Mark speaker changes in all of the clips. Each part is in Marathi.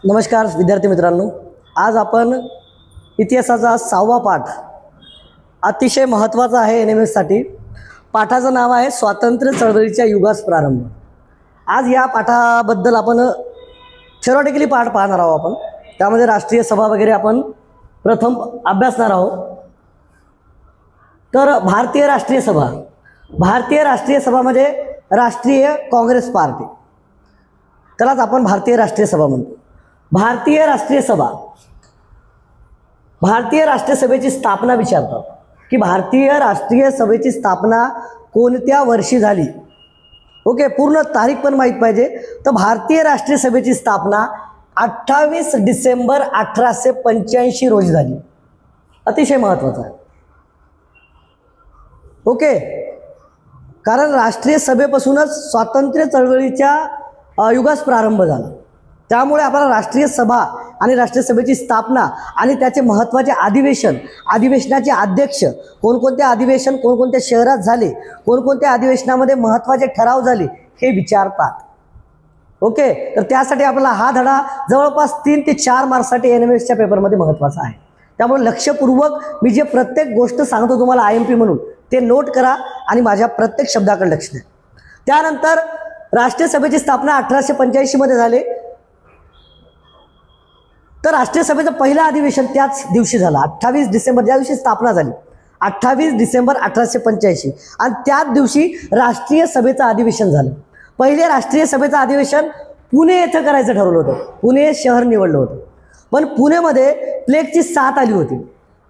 Speaker 1: नमस्कार विद्यार्थी मित्रांनो, आज आपण इतिहासाचा 6वा पाठ अतिशय महत्त्वाचा आहे NMS साठी। पाठाचं नाव आहे स्वातंत्र्य चळवळीच्या युगास प्रारंभ। आज या पाठाबद्दल आपण थेरॉटिकली पाठ पाहणार आहोत। आपण त्यामध्ये राष्ट्रीय सभा वगैरे आपण प्रथम अभ्यासणार आहोत। तर भारतीय राष्ट्रीय सभा म्हणजे राष्ट्रीय काँग्रेस पार्टी, त्यालाच आपण भारतीय राष्ट्रीय सभा म्हणतो। भारतीय राष्ट्रीय सभेची स्थापना विचारतात की भारतीय राष्ट्रीय सभेची स्थापना कोणत्या वर्षी झाली। ओके, पूर्ण तारीख पण माहित पाहिजे। तर भारतीय राष्ट्रीय सभेची स्थापना 28 डिसेंबर 1885 रोजी झाली। अतिशय महत्त्वाचं आहे। ओके, कारण राष्ट्रीय सभेपासूनच स्वातंत्र्य चळवळीच्या युगास प्रारंभ झाला। त्यामुळे आपल्याला राष्ट्रीय सभा आणि राष्ट्रीय सभेची स्थापना आणि त्याचे महत्त्वाचे अधिवेशनाचे अध्यक्ष, कोणकोणते अधिवेशन कोणकोणत्या शहरात झाले, कोणकोणत्या अधिवेशनामध्ये महत्त्वाचे ठराव झाले हे विचारतात। ओके, तर त्यासाठी आपल्याला हा धडा जवळपास 3 ते 4 मार्क्ससाठी NMSच्या पेपरमध्ये महत्त्वाचा आहे। त्यामुळे लक्षपूर्वक मी जे प्रत्येक गोष्ट सांगतो तुम्हाला IMP म्हणून ते नोट करा आणि माझ्या प्रत्येक शब्दाकडे लक्ष द्या। त्यानंतर राष्ट्रीय सभेची स्थापना 1885 मध्ये झाले। तर राष्ट्रीय सभेचं पहिलं अधिवेशन त्याच दिवशी झालं, 28 डिसेंबर, ज्या दिवशी स्थापना झाली 28 डिसेंबर 1885, आणि त्याच दिवशी राष्ट्रीय सभेचं अधिवेशन झालं। पहिले राष्ट्रीय सभेचं अधिवेशन पुणे येथे करायचं ठरवलं होतं। पुणे शहर निवडलं होतं, पण पुणेमध्ये प्लेगची साथ आली होती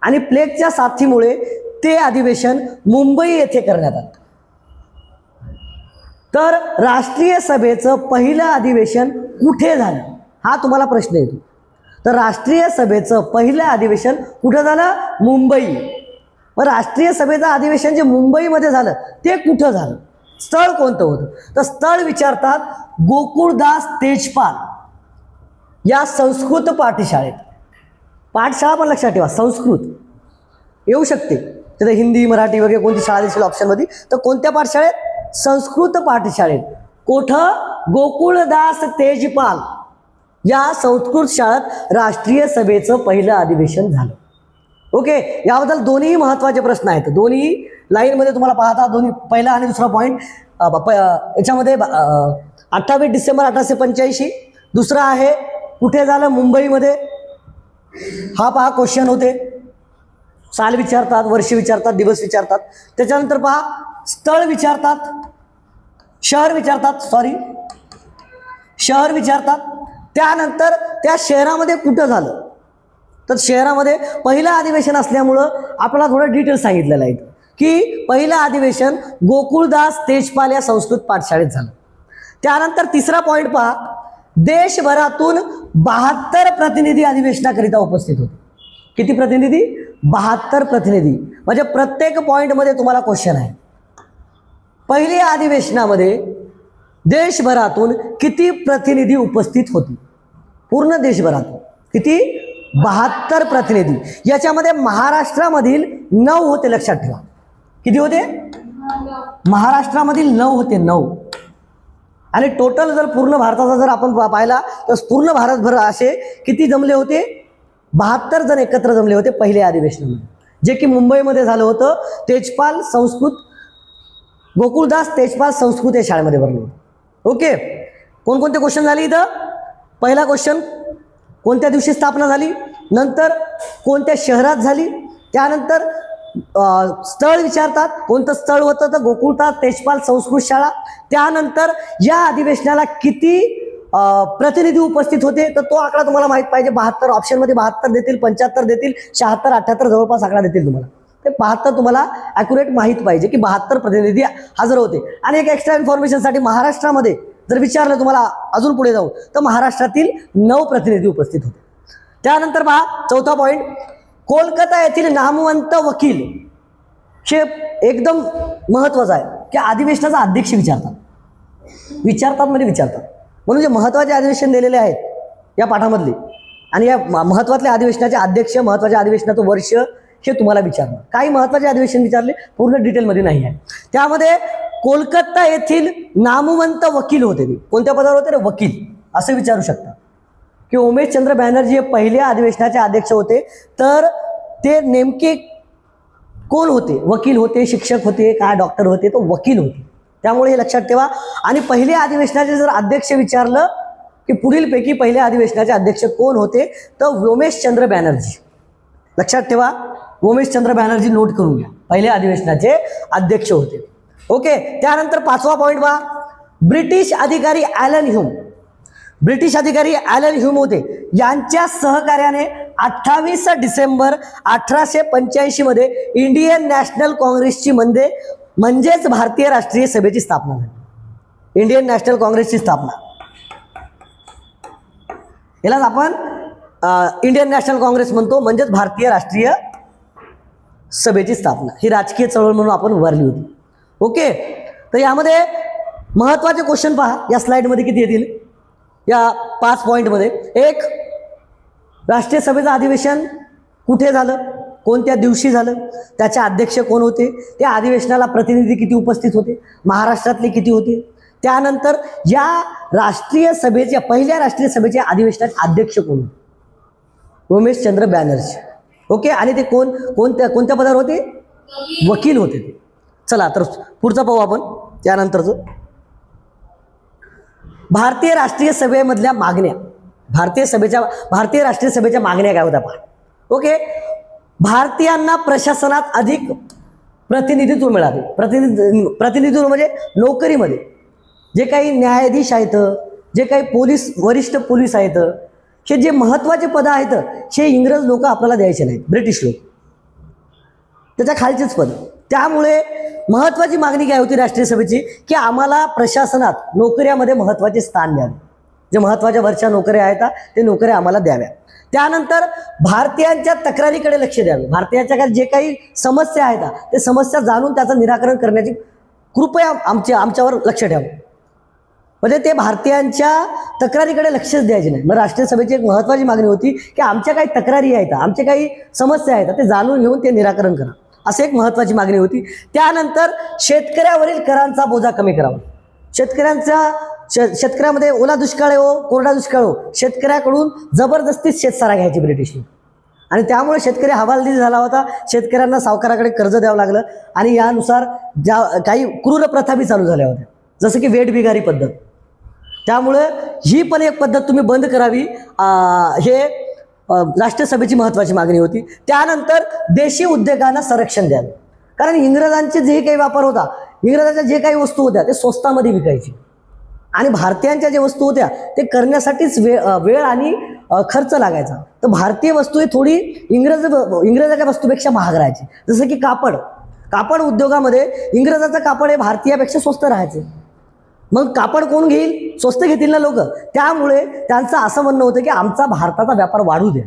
Speaker 1: आणि प्लेगच्या साथीमुळे ते अधिवेशन मुंबई येथे करण्यात आलं। तर राष्ट्रीय सभेचं पहिलं अधिवेशन कुठे झालं हा तुम्हाला प्रश्न येतो। तर राष्ट्रीय सभेचं पहिलं अधिवेशन कुठं झालं? मुंबई। मग राष्ट्रीय सभेचं अधिवेशन जे मुंबईमध्ये झालं ते कुठं झालं, स्थळ कोणतं होतं? तर स्थळ विचारतात गोकुळदास तेजपाल या संस्कृत पाठशाळेत। पाठशाळा पण लक्षात ठेवा, संस्कृत येऊ शकते, तिथे हिंदी मराठी वगैरे कोणती शाळा दिसेल ऑप्शनमध्ये, तर कोणत्या पाठशाळेत? संस्कृत पाठशाळेत। कोठं? गोकुळदास तेजपाल या संस्कृत शाळेत राष्ट्रीय सभेचं पहिलं अधिवेशन झालं। ओके, याबद्दल दोन्ही महत्त्वाचे प्रश्न आहेत, दोन्ही लाईनमध्ये तुम्हाला पाहता, दोन्ही पहिला आणि दुसरा पॉईंट याच्यामध्ये 28 डिसेंबर 1885, दुसरा आहे कुठे झालं? मुंबईमध्ये। हा पहा क्वेश्चन होते, साल विचारतात, वर्ष विचारतात, दिवस विचारतात। त्याच्यानंतर पहा स्थळ विचारतात, शहर विचारतात। त्यानंतर त्या शहरामध्ये कुठं झालं, तर शहरामध्ये पहिलं अधिवेशन असल्यामुळं आपल्याला थोडं डिटेल सांगितलेलं आहे की पहिलं अधिवेशन गोकुळदास तेजपाल या संस्कृत पाठशाळेत झालं। त्यानंतर तिसरा पॉईंट पहा, देशभरातून 72 प्रतिनिधी अधिवेशनाकरिता उपस्थित होते। किती प्रतिनिधी? 72 प्रतिनिधी। म्हणजे प्रत्येक पॉईंटमध्ये तुम्हाला क्वेश्चन आहे। पहिल्या अधिवेशनामध्ये देशभरातून किती प्रतिनिधी उपस्थित होते? पूर्ण देशभरातून किती? 72 प्रतिनिधी। याच्यामध्ये महाराष्ट्रामधील 9 होते, लक्षात ठेवा। किती होते? महाराष्ट्रामधील 9 होते, 9। आणि टोटल जर पूर्ण भारताचा जर आपण पाहिला तर पूर्ण भारतभर असे किती जमले होते? 72 जण एकत्र जमले होते पहिल्या अधिवेशनामध्ये, जे की मुंबईमध्ये झालं होतं। गोकुळदास तेजपाल संस्कृत या शाळेमध्ये भरलं होतं। ओके, कोणकोणते क्वेश्चन झाले इथं? पहिला क्वेश्चन, कोणत्या दिवशी स्थापना झाली, नंतर कोणत्या शहरात झाली, त्यानंतर स्थळ विचारतात, कोणतं स्थळ होतं? तर गोकुळदास तेजपाल संस्कृत शाळा। त्यानंतर या अधिवेशनाला किती प्रतिनिधी उपस्थित होते, तर तो आकडा तुम्हाला माहित पाहिजे। 72 ऑप्शनमध्ये 72 देतील, 75 देतील, 76, 78 जवळपास आकडा देतील तुम्हाला। ते 72 तुम्हाला ॲक्युरेट माहीत पाहिजे की 72 प्रतिनिधी हजर होते। आणि एक एक्स्ट्रा इन्फॉर्मेशनसाठी महाराष्ट्रामध्ये जर विचारलं तुम्हाला अजून पुढे जाऊन, तर महाराष्ट्रातील 9 प्रतिनिधी उपस्थित होते। त्यानंतर पहा चौथा पॉईंट, कोलकाता येथील नामवंत वकील, हे एकदम महत्त्वाचं आहे की अधिवेशनाचा अध्यक्ष विचारतात म्हणून जे महत्त्वाचे अधिवेशन दिलेले आहेत या पाठामधले, आणि या महत्त्वाच्या अधिवेशनाचे अध्यक्ष, महत्त्वाच्या अधिवेशनाचं वर्ष हे तुम्हाला विचारणार। काही महत्त्वाचे अधिवेशन विचारले, पूर्ण डिटेलमध्ये नाही आहे। त्यामध्ये कोलकाता येथील नामवंत वकील होते ते, कोणत्या पदावर होते रे? वकील, असं विचारू शकता। की उमेशचंद्र बॅनर्जी हे पहिल्या अधिवेशनाचे अध्यक्ष होते, तर ते नेमके कोण होते? वकील होते, शिक्षक होते, काय डॉक्टर होते? तो वकील होते. त्यामुळे हे लक्षात ठेवा. आणि पहिल्या अधिवेशनाचे जर अध्यक्ष विचारलं की पुढीलपैकी पहिल्या अधिवेशनाचे अध्यक्ष कोण होते, तर उमेशचंद्र बॅनर्जी. लक्षात ठेवा, उमेशचंद्र बॅनर्जी नोट करून घ्या, पहिल्या अधिवेशनाचे अध्यक्ष होते. ओके. त्यानंतर 5वा पॉईंट पहा, ब्रिटिश अधिकारी ॲलन ह्यूम. ब्रिटिश अधिकारी ॲलन ह्यूम होते. यांच्या सहकार्याने 28 डिसेंबर 1885 मध्ये इंडियन नॅशनल काँग्रेसची म्हणजेच भारतीय राष्ट्रीय सभेची स्थापना झाली. इंडियन नॅशनल काँग्रेसची स्थापना, यालाच आपण इंडियन नॅशनल काँग्रेस म्हणतो, म्हणजेच भारतीय राष्ट्रीय सभेची स्थापना. ही राजकीय चळवळ म्हणून आपण उभारली होती. ओके. तर यामध्ये महत्त्वाचे क्वेश्चन पहा, या स्लाइडमध्ये किती येतील, या 5 पॉईंटमध्ये. एक, राष्ट्रीय सभेचं अधिवेशन कुठे झालं, कोणत्या दिवशी झालं, त्याचे अध्यक्ष कोण होते, त्या अधिवेशनाला प्रतिनिधी किती उपस्थित होते, महाराष्ट्रातले किती होते. त्यानंतर या राष्ट्रीय सभेच्या पहिल्या राष्ट्रीय सभेच्या अधिवेशनाचे अध्यक्ष कोण होते? उमेशचंद्र बॅनर्जी. ओके. आणि ते कोणत्या पदावर होते? वकील होते ते. चला तर पुढचं पाहू आपण. त्यानंतरचं भारतीय राष्ट्रीय सभेमधल्या मागण्या, भारतीय राष्ट्रीय सभेच्या मागण्या काय होत्या पहा. ओके. भारतीयांना प्रशासनात अधिक प्रतिनिधित्व मिळावे. प्रतिनिधित्व म्हणजे नोकरीमध्ये जे काही न्यायाधीश आहेत, जे काही वरिष्ठ पोलीस आहेत, हे जे महत्त्वाचे पदं आहेत, हे इंग्रज लोक आपल्याला द्यायचे नाहीत, ब्रिटिश लोक, त्याच्या खालचेच पद. त्यामुळे महत्त्वाची मागणी काय होती राष्ट्रीय सभेची, की आम्हाला प्रशासनात नोकऱ्यामध्ये महत्त्वाचे स्थान द्यावे. जे महत्त्वाच्या वरच्या नोकऱ्या आहेत ते नोकऱ्या आम्हाला द्याव्या. त्यानंतर भारतीयांच्या तक्रारीकडे लक्ष द्यावे. भारतीयांच्या जे काही समस्या आहेत ते समस्या जाणून त्याचं निराकरण करण्याची कृपया आमच्यावर लक्ष ठेवा. म्हणजे ते भारतीयांच्या तक्रारीकडे लक्षच द्यायचे नाही. मग राष्ट्रीय सभेची एक महत्त्वाची मागणी होती की आमच्या काही तक्रारी आहेत, आमच्या काही समस्या आहेत ते जाणून घेऊन ते निराकरण करा, अशी एक महत्त्वाची मागणी होती. त्यानंतर शेतकऱ्यावरील करांचा बोजा कमी करावा. शेतकऱ्यामध्ये ओला दुष्काळ हो, कोरडा दुष्काळ हो, शेतकऱ्याकडून जबरदस्तीत शेतसारा घ्यायची ब्रिटिशने. आणि त्यामुळे शेतकरी हवालदिल झाला होता. शेतकऱ्यांना सावकाराकडे कर्ज द्यावं लागलं. आणि यानुसार काही क्रूर प्रथा बी चालू झाल्या होत्या, जसं की वेठबिगारी पद्धत. त्यामुळं ही पण एक पद्धत तुम्ही बंद करावी, हे राष्ट्रीय सभेची महत्त्वाची मागणी होती. त्यानंतर देशी उद्योगांना संरक्षण द्यावे. कारण इंग्रजांचे जे काही व्यापार होता, इंग्रजांच्या जे काही वस्तू होत्या ते स्वस्तामध्ये विकायची, आणि भारतीयांच्या ज्या वस्तू होत्या ते करण्यासाठीच वेळ आणि खर्च लागायचा. तर भारतीय वस्तू ही थोडी इंग्रजाच्या वस्तूपेक्षा महाग राहायची. जसं की कापड उद्योगामध्ये इंग्रजाचं कापड हे भारतीयापेक्षा स्वस्त राहायचं. मग कापड कोण घेईल? स्वस्त घेतील ना लोक. त्यामुळे त्यांचं असं म्हणणं होतं की आमचा भारताचा व्यापार वाढू द्या,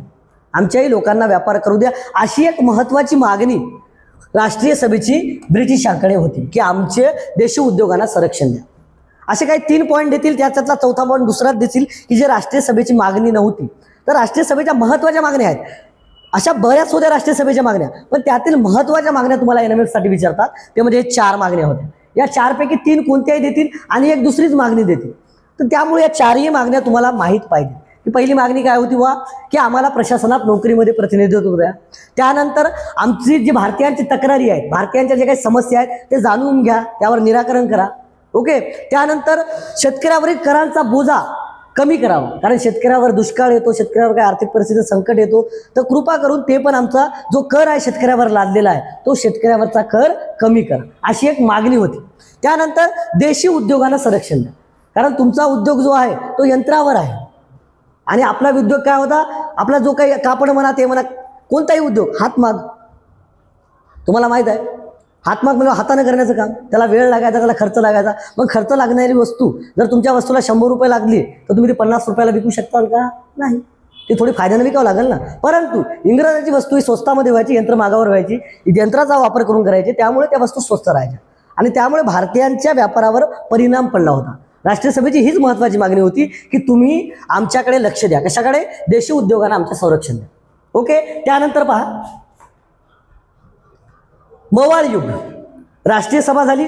Speaker 1: आमच्याही लोकांना व्यापार करू द्या, अशी एक महत्त्वाची मागणी राष्ट्रीय सभेची ब्रिटिशांकडे होती की आमचे देशी उद्योगांना संरक्षण द्या. असे काही 3 पॉईंट देतील. त्याच्यातला 4था पॉईंट दुसराच देतील की जे राष्ट्रीय सभेची मागणी नव्हती. तर राष्ट्रीय सभेच्या महत्त्वाच्या मागण्या आहेत, अशा बऱ्याच होत्या राष्ट्रीय सभेच्या मागण्या, पण त्यातील महत्त्वाच्या मागण्या तुम्हाला NMF साठी विचारतात. ते म्हणजे 4 मागण्या होत्या. या 4 पैकी 3 कोणत्याही देतील आणि एक दुसरीच मागणी देतील. तर त्यामुळे या 4ही मागण्या तुम्हाला माहीत पाहिजे. की पहिली मागणी काय होती की आम्हाला प्रशासनात नोकरीमध्ये प्रतिनिधित्व द्या. त्यानंतर आमची जी भारतीयांची तक्रारी आहेत, भारतीयांच्या जे काही समस्या आहेत ते जाणून घ्या, त्यावर निराकरण करा. ओके. त्यानंतर शेतकऱ्यावरील करांचा बोजा कमी करावा. कारण शेतकऱ्यावर दुष्काळ येतो, शेतकऱ्यावर काही आर्थिक परिस्थितीत संकट येतो, तर कृपा करून ते पण आमचा जो कर आहे शेतकऱ्यावर लादलेला आहे तो शेतकऱ्यावरचा कर कमी करा, अशी एक मागणी होती. त्यानंतर देशी उद्योगांना संरक्षण द्या. कारण तुमचा उद्योग जो आहे तो यंत्रावर आहे, आणि आपला उद्योग काय होता, आपला जो काही कापड म्हणा, ते म्हणा, कोणताही उद्योग हातमाग, तुम्हाला माहीत आहे हातमाग म्हणजे हाताने करण्याचं काम, त्याला वेळ लागायचा, त्याला खर्च लागायचा. मग खर्च लागणारी वस्तू जर तुमच्या वस्तूला 100 रुपये लागली तर तुम्ही ती 50 रुपयाला विकू शकताल का? नाही. ती थोडी फायद्याने विकावं लागेल ना. परंतु इंग्रजाची वस्तू ही स्वस्तामध्ये व्हायची, यंत्र मागावर व्हायची, यंत्राचा वापर करून करायचे, त्यामुळे त्या वस्तू स्वस्त राहायच्या आणि त्यामुळे भारतीयांच्या व्यापारावर परिणाम पडला होता. राष्ट्रीय सभेची हीच महत्त्वाची मागणी होती की तुम्ही आमच्याकडे लक्ष द्या. कशाकडे? देशी उद्योगांना आमच्या संरक्षण द्या. ओके. त्यानंतर पहा, मवाळ युग. राष्ट्रीय सभा झाली.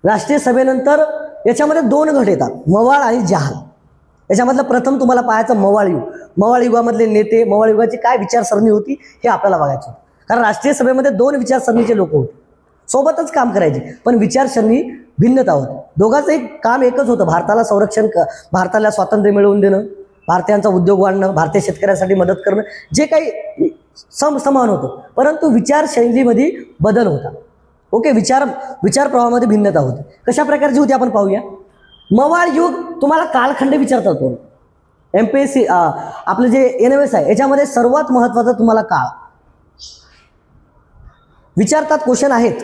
Speaker 1: राष्ट्रीय सभेनंतर याच्यामध्ये 2 गट येतात, मवाळ आणि जहाल. याच्यामधलं प्रथम तुम्हाला पाहायचं मवाळ युग. मवाळ युगामधले नेते, मवाळ युगाची काय विचारसरणी होती हे आपल्याला बघायचं. कारण राष्ट्रीय सभेमध्ये 2 विचारसरणीचे लोक होते, सोबतच काम करायचे, पण विचारसरणी भिन्नता होती. दोघांचं एक काम एकच होतं, भारताला भारताला स्वातंत्र्य मिळवून देणं, भारतीयांचा उद्योग वाढणं, भारतीय शेतकऱ्यांसाठी मदत करणं, जे काही समान होतं. परंतु विचारशैलीमध्ये बदल होता. ओके, विचार प्रवाहामध्ये भिन्नता होती. कशा प्रकारची होती आपण पाहूया. मवाळ युग तुम्हाला कालखंड विचारतात. MPSC आपलं जे NMS आहे याच्यामध्ये सर्वात महत्त्वाचा तुम्हाला काळ विचारतात. क्वेश्चन आहेत,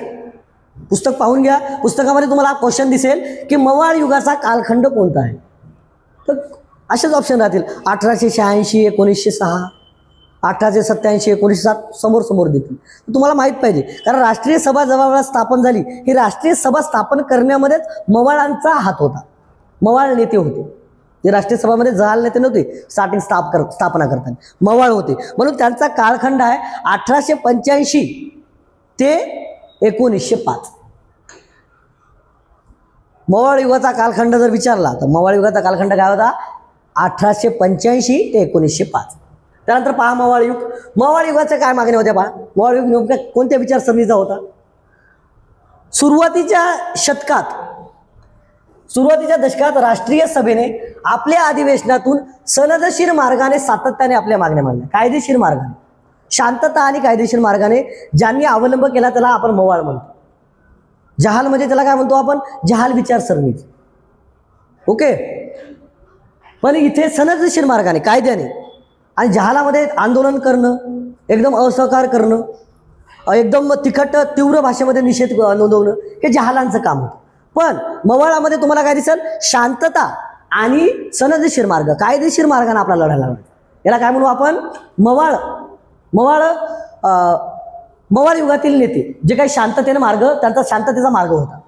Speaker 1: पुस्तक पाहून घ्या. पुस्तकामध्ये तुम्हाला क्वेश्चन दिसेल की मवाळ युगाचा कालखंड कोणता आहे. तर असेच ऑप्शन राहतील. 1886, 1906, 1887, 1907 समोर देतील. तुम्हाला माहीत पाहिजे, कारण राष्ट्रीय सभा जेव्हा स्थापन झाली, ही राष्ट्रीय सभा स्थापन करण्यामध्येच मवाळांचा हात होता. मवाळ नेते होते, जे राष्ट्रीय सभामध्ये जहाल नेते नव्हते. स्थापना करताना मवाळ होते, म्हणून त्यांचा कालखंड आहे 1885 ते 1905. मवाळ युगाचा कालखंड जर विचारला तर मवाळ युगाचा कालखंड काय होता, 1885 ते 1905. त्यानंतर पहा मवाळ युग. मवाळ युगाच्या काय मागण्या होत्या पहा. मवाळ युग नेमक्या कोणत्या विचारसरणीचा होता. सुरुवातीच्या दशकात राष्ट्रीय सभेने आपल्या अधिवेशनातून सनदशीर मार्गाने सातत्याने आपल्या मागण्या मांडल्या. कायदेशीर मार्गाने, शांतता आणि कायदेशीर मार्गाने ज्यांनी अवलंब केला त्याला आपण मवाळ म्हणतो. जहाल म्हणजे त्याला काय म्हणतो आपण, जहाल विचारसरणी. ओके, पण इथे सनदशीर मार्गाने, कायद्याने, आणि जहालामध्ये आंदोलन करणं, एकदम असहकार करणं, एकदम तिखट तीव्र भाषेमध्ये निषेध नोंदवणं, हे जहालांचं काम होतं. पण मवाळामध्ये तुम्हाला काय दिसेल, शांतता आणि सनदशीर मार्ग, कायदेशीर मार्गाने आपला लढायला लागला. याला काय म्हणू आपण, मवाळ युगातील नेते जे काही शांततेने मार्ग, त्यांचा शांततेचा मार्ग होता.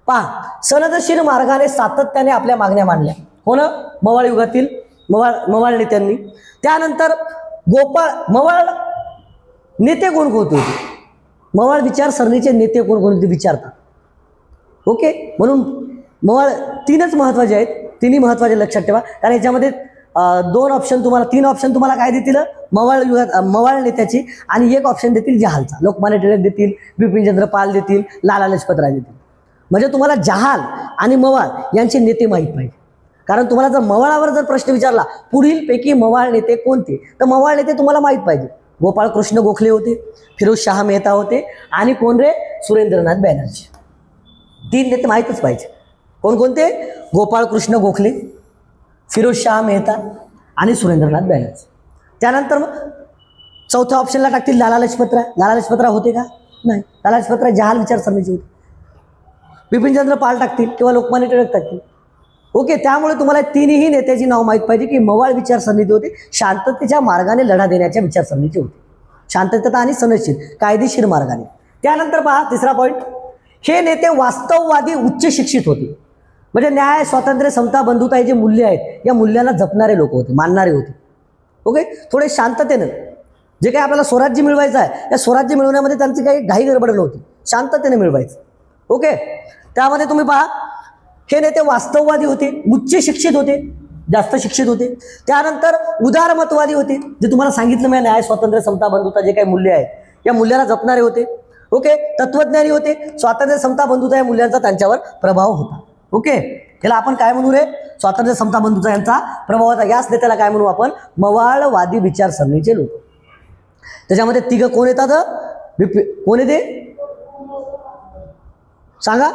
Speaker 1: पहा, सनदशीर मार्गाने सातत्याने आपल्या मागण्या मांडल्या. हो ना, मवाळ युगातील मवाळ नेत्यांनी. त्यानंतर मवाळ नेते कोण होते, मवाळ विचारसरणीचे नेते कोण कोणते विचारतात. ओके, म्हणून मवाळ 3च महत्त्वाचे आहेत. 3ही महत्त्वाचे लक्षात ठेवा, कारण याच्यामध्ये 2 ऑप्शन तुम्हाला, 3 ऑप्शन तुम्हाला काय देतील, मवाळ नेत्याची, आणि 1 ऑप्शन देतील जहालचा. लोकमान्य टिळक देतील, बिपिनचंद्र पाल देतील, लाला लजपत राय देतील. म्हणजे तुम्हाला जहाल आणि मवाळ यांचे नेते माहीत पाहिजे. कारण तुम्हाला जर मवाळावर जर प्रश्न विचारला, पुढीलपैकी मवाळ नेते कोणते, तर मवाळ नेते तुम्हाला माहीत पाहिजे. गोपाळकृष्ण गोखले होते, फिरोजशाह मेहता होते, आणि कोण रे, सुरेंद्रनाथ बॅनर्जी. 3 नेते माहीतच पाहिजे. कोणकोणते, गोपाळकृष्ण गोखले, फिरोजशाह मेहता आणि सुरेंद्रनाथ बॅनर्जी. त्यानंतर मग 4थ्या ऑप्शनला टाकतील लाला लजपत राय. लाला लजपत राय होते का, नाही. लाला लजपत राय जहाल विचारसरणीचे होते. बिपिनचंद्र पाल टाकतील किंवा लोकमान्य टिळक टाकतील. ओके, त्यामुळे तुम्हाला 3ही नेत्याची नाव माहीत पाहिजे की मवाळ विचारसरणीचे होते, शांततेच्या मार्गाने लढा देण्याच्या विचारसरणीचे होते. शांतता आणि सनदशीर कायदेशीर मार्गाने. त्यानंतर पहा 3रा पॉईंट, हे नेते वास्तववादी उच्च शिक्षित होते. म्हणजे न्याय, स्वातंत्र्य, समता, बंधुता हे जे मूल्य आहेत, या मूल्यांना जपणारे लोक होते, मानणारे होते. ओके, थोडे शांततेनं जे काही आपल्याला स्वराज्य मिळवायचं आहे, या स्वराज्य मिळवण्यामध्ये त्यांची काही घाई गडबड नव्हती, शांततेने मिळवायचं. ओके, त्यामध्ये तुम्ही पहा, हे नेते वास्तववादी होते, उच्च शिक्षित होते, जास्त शिक्षित होते. त्यानंतर उदारमतवादी होते, जे तुम्हाला सांगितलं मी, न्याय, स्वातंत्र्य, समता, बंधुता जे काही मूल्य आहेत, या मूल्यांना जपणारे होते. ओके, तत्वज्ञानी होते, स्वातंत्र्य, समता, बंधुता या मूल्यांचा त्यांच्यावर प्रभाव होता. ओके, याला आपण काय म्हणू रे, स्वातंत्र्य, समता, बंधुता यांचा प्रभाव होता. याच नेत्याला काय म्हणू आपण, मवाळवादी विचारसरणीचे लोक. त्याच्यामध्ये 3 कोण येतात, कोण येते सांगा,